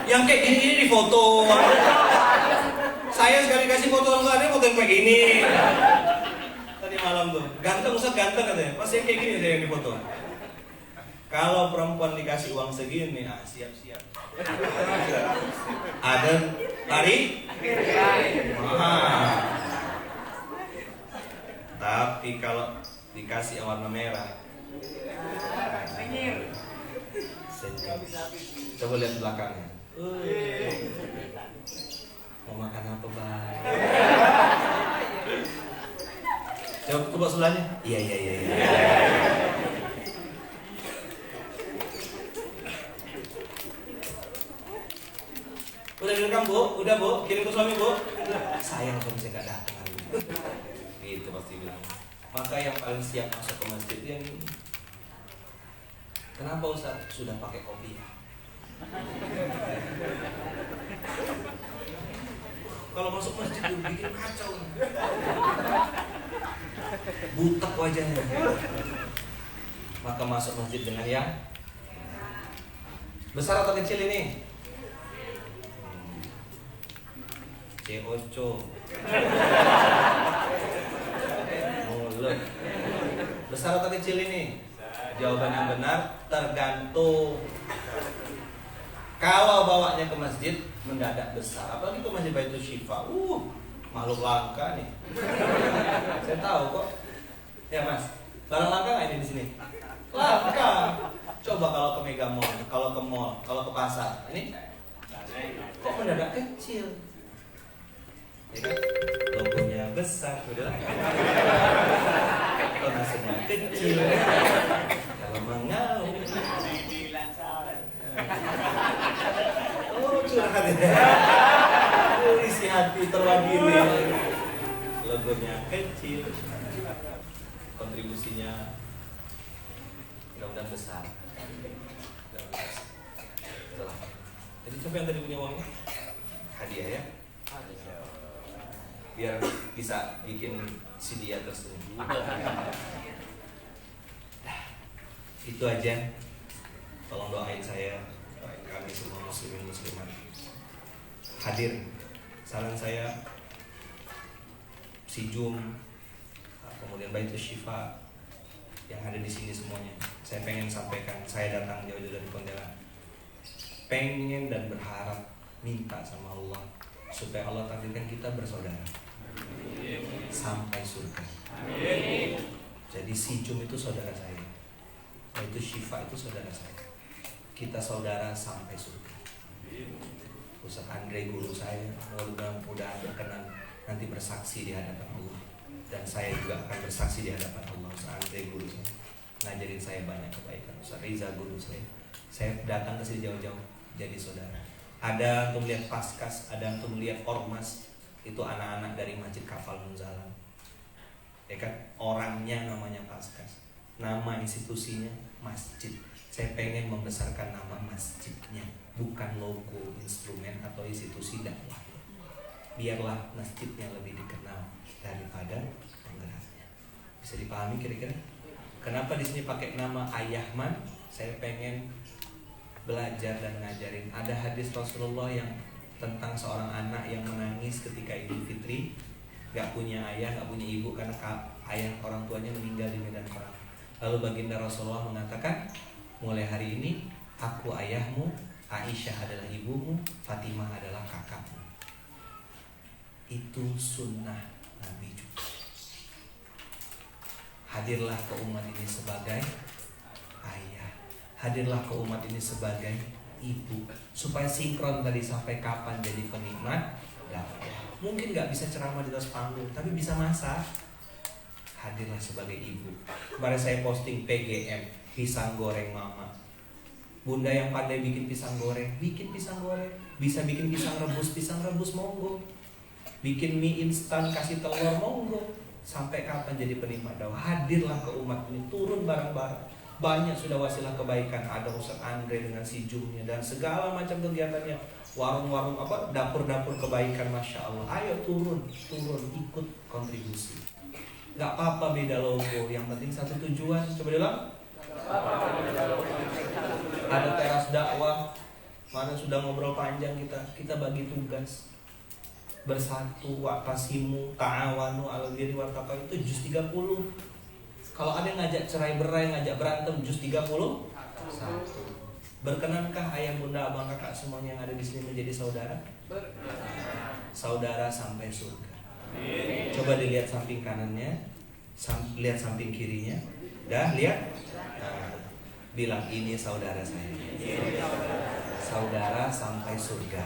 Yang kayak gini di foto. Saya sekali kasih foto enggak ada foto yang kayak gini. Tadi malam tuh, ganteng Ustaz, ganteng katanya. Pas yang kayak gini saya yang di foto. Kalau perempuan dikasih uang segini, siap-siap. Ada tari? Tapi kalau dikasih yang warna merah, senyum. Coba lihat belakangnya. Mau makan apa bang? Coba sebelahnya. Iya. Udah direkam bu? Udah bu? Kirim ke suami bu? Sayang suami saya gak datang hari ini. Gitu pasti bilang. Maka yang paling siap masuk ke masjid yang ini. Kenapa Ustaz? Sudah pakai kopi ya? Kalau masuk masjid bikin kacau, butek wajahnya. Maka masuk masjid dengan yang besar atau kecil ini? C8 mulut. Besar atau kecil ini? Jawaban yang benar tergantung. Kalau bawanya ke masjid mendadak besar, apalagi ke masjid Baitul Syifa, makhluk langka nih. Saya tahu kok. Ya Mas, barang langka nggak ini di sini? Langka. Coba kalau ke Mega Mall, kalau ke mall, kalau ke pasar, ini kok mendadak kecil? Ya kan? Logonya besar, udah. Tonasenya kecil. Kalau mengaum. Oh, curhat ya. Isi hati terwakili. Logonya kecil. Kontribusinya mudah-mudahan besar. Jadi siapa yang tadi punya uangnya? Hadiah ya? Biar bisa bikin CD terus. Itu aja. Tolong doain saya, doain kami semua muslimin muslimat. Hadir. Saran saya Sijum, kemudian Baitul Syifa yang ada di sini semuanya. Saya pengen sampaikan, saya datang jauh-jauh dari Pontianak. Pengen dan berharap minta sama Allah supaya Allah takdirkan kita bersaudara sampai surga. Jadi Sijum itu saudara saya, Baitul Syifa itu saudara saya. Kita saudara sampai surga. Ustaz Andre guru saya, mudah-mudahan berkenan nanti bersaksi di hadapan Allah. Dan saya juga akan bersaksi di hadapan Allah. Ustaz Andre guru saya, ngajarin saya banyak kebaikan. Ustaz Riza guru saya datang ke sini jauh-jauh jadi saudara. Ada untuk melihat Paskas, ada untuk melihat Ormas. Itu anak-anak dari Masjid Kafal Munzalam. Ya kan, orangnya namanya Paskas, nama institusinya masjid. Saya pengen membesarkan nama masjidnya, bukan logo instrumen atau institusi dakwah. Biarlah masjidnya lebih dikenal daripada penggeraknya. Bisa dipahami kira-kira? Kenapa di sini pakai nama Ayahman? Saya pengen belajar dan ngajarin. Ada hadis Rasulullah yang tentang seorang anak yang menangis ketika Idul Fitri, gak punya ayah, gak punya ibu karena ayah orang tuanya meninggal di medan perang. Lalu baginda Rasulullah mengatakan, mulai hari ini aku ayahmu, Aisyah adalah ibumu, Fatimah adalah kakakmu. Itu sunnah Nabi juga. Hadirlah ke umat ini sebagai ayah, hadirlah ke umat ini sebagai ibu, supaya sinkron tadi sampai kapan jadi penikmat dakwah. Mungkin gak bisa ceramah di atas panggung, tapi bisa masak. Hadirlah sebagai ibu. Kemarin saya posting PGM, pisang goreng mama. Bunda yang pandai bikin pisang goreng, bikin pisang goreng. Bisa bikin pisang rebus monggo. Bikin mie instan kasih telur monggo. Sampai kapan jadi penikmat dakwah? Hadirlah ke umat ini, turun bareng-bareng. Banyak sudah wasilah kebaikan. Ada Ustaz Andre dengan Sijumnya dan segala macam kegiatannya. Warung-warung dapur-dapur kebaikan, Masya Allah. Ayo turun, ikut kontribusi. Gak apa-apa beda logo, yang penting satu tujuan. Coba bilang. Ada teras dakwah, mana sudah ngobrol panjang kita bagi tugas. Bersatu, wa'tasimu, ta'awanu, alal birri wat taqwa, itu juz 30. Kalau ada yang ngajak cerai-berai, ngajak berantem, juz 31. Berkenankah ayah, bunda, abang, kakak semuanya yang ada di sini menjadi saudara? Saudara sampai surga. Coba dilihat samping kanannya, lihat samping kirinya. Dah lihat? Nah, bilang ini saudara saya. Saudara sampai surga.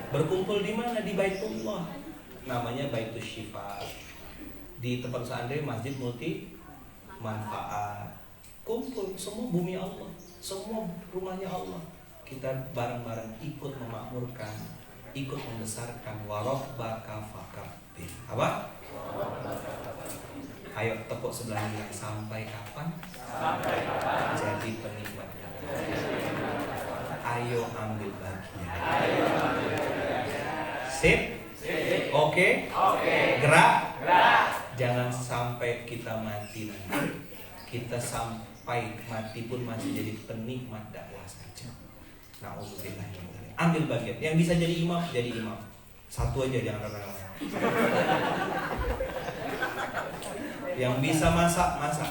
Berkumpul di mana? Di Baitullah. Namanya Baitul Syifa. Di tempat Andre masjid multi manfaat. Kumpul semua bumi Allah, semua rumahnya Allah. Kita bareng-bareng ikut memakmurkan, ikut membesarkan. Warabbaka fakabbir. Apa? Ayo tepuk sebelahnya. Sampai kapan? Sampai kapan? bagian. Sip? Oke? Gerak? Jangan sampai kita mati nanti. Kita sampai mati pun masih jadi penikmat dakwah saja. Na'udzubillah. Ambil bagian. Yang bisa jadi imam, jadi imam. Satu aja, jangan ramai-ramai. Yang bisa masak, masak.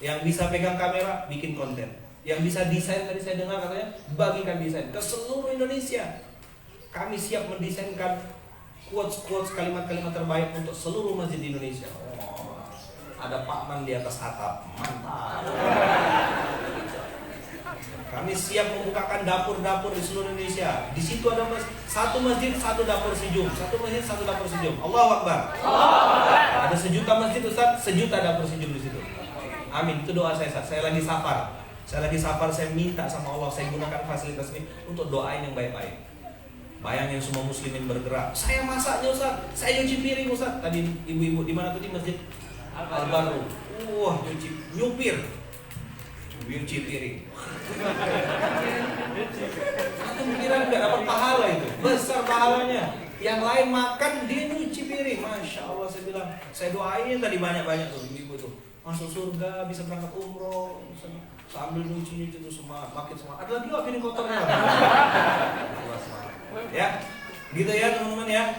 Yang bisa pegang kamera, bikin konten. Yang bisa desain, tadi saya dengar katanya, bagikan desain ke seluruh Indonesia. Kami siap mendesainkan quotes-quotes, kalimat-kalimat terbaik untuk seluruh masjid di Indonesia. Oh, ada Pak Man di atas atap, mantap. Kami siap membukakan dapur-dapur di seluruh Indonesia. Di situ ada satu masjid, satu dapur sejum. Satu masjid, satu dapur sejum. Allahu Akbar. Ada sejuta masjid, Ustaz, sejuta dapur sejum di situ. Amin. Itu doa saya, Ustaz. Saya lagi safar. Saya minta sama Allah, saya gunakan fasilitas ini untuk doain yang baik-baik. Bayangin semua muslimin bergerak. Saya masaknya, Ustaz. Saya nyuci piring, Ustaz. Tadi ibu-ibu di mana tuh, di Masjid Al-Baru. Wah, nyupir piring. Aku kira nggak dapat pahala itu. Besar pahalanya. Yang lain makan, dia nyuci piring. Masya Allah, saya bilang. Saya doain tadi banyak-banyak tuh ibu tuh. Masuk surga, bisa berangkat umroh. Sambil nyuci itu semua, makin semua. Ada lagi piring kotornya. Ya, gitu ya teman-teman ya.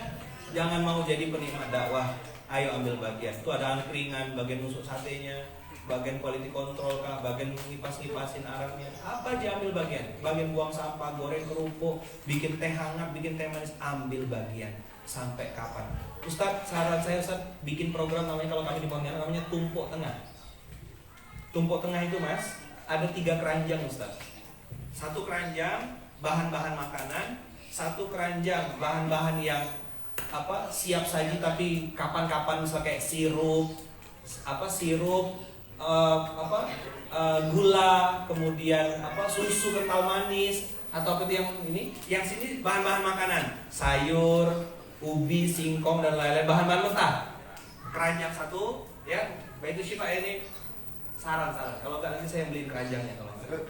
Jangan mau jadi penikmat dakwah. Ayo ambil bagian. Itu ada angkringan, bagian nusuk satenya, bagian quality control kah, bagian ngipas-ngipasin arangnya. Apa aja ambil bagian. Bagian buang sampah, goreng kerupuk, bikin teh hangat, bikin teh manis, ambil bagian. Sampai kapan? Ustadz, saran saya Ustadz bikin program namanya, kalau kami di Pontianak namanya tumpuk tengah. Tumpuk tengah itu Mas, ada 3 keranjang Ustadz. 1 keranjang bahan-bahan makanan, 1 keranjang bahan-bahan yang siap saji tapi kapan-kapan, misalnya kayak sirup, gula, kemudian susu kental manis, atau yang ini, yang sini bahan-bahan makanan, sayur, ubi, singkong dan lain-lain, bahan-bahan mentah. Keranjang 1 ya, baik itu Syifa ini saran. Kalau nggak nanti saya beliin keranjangnya kalau nggak.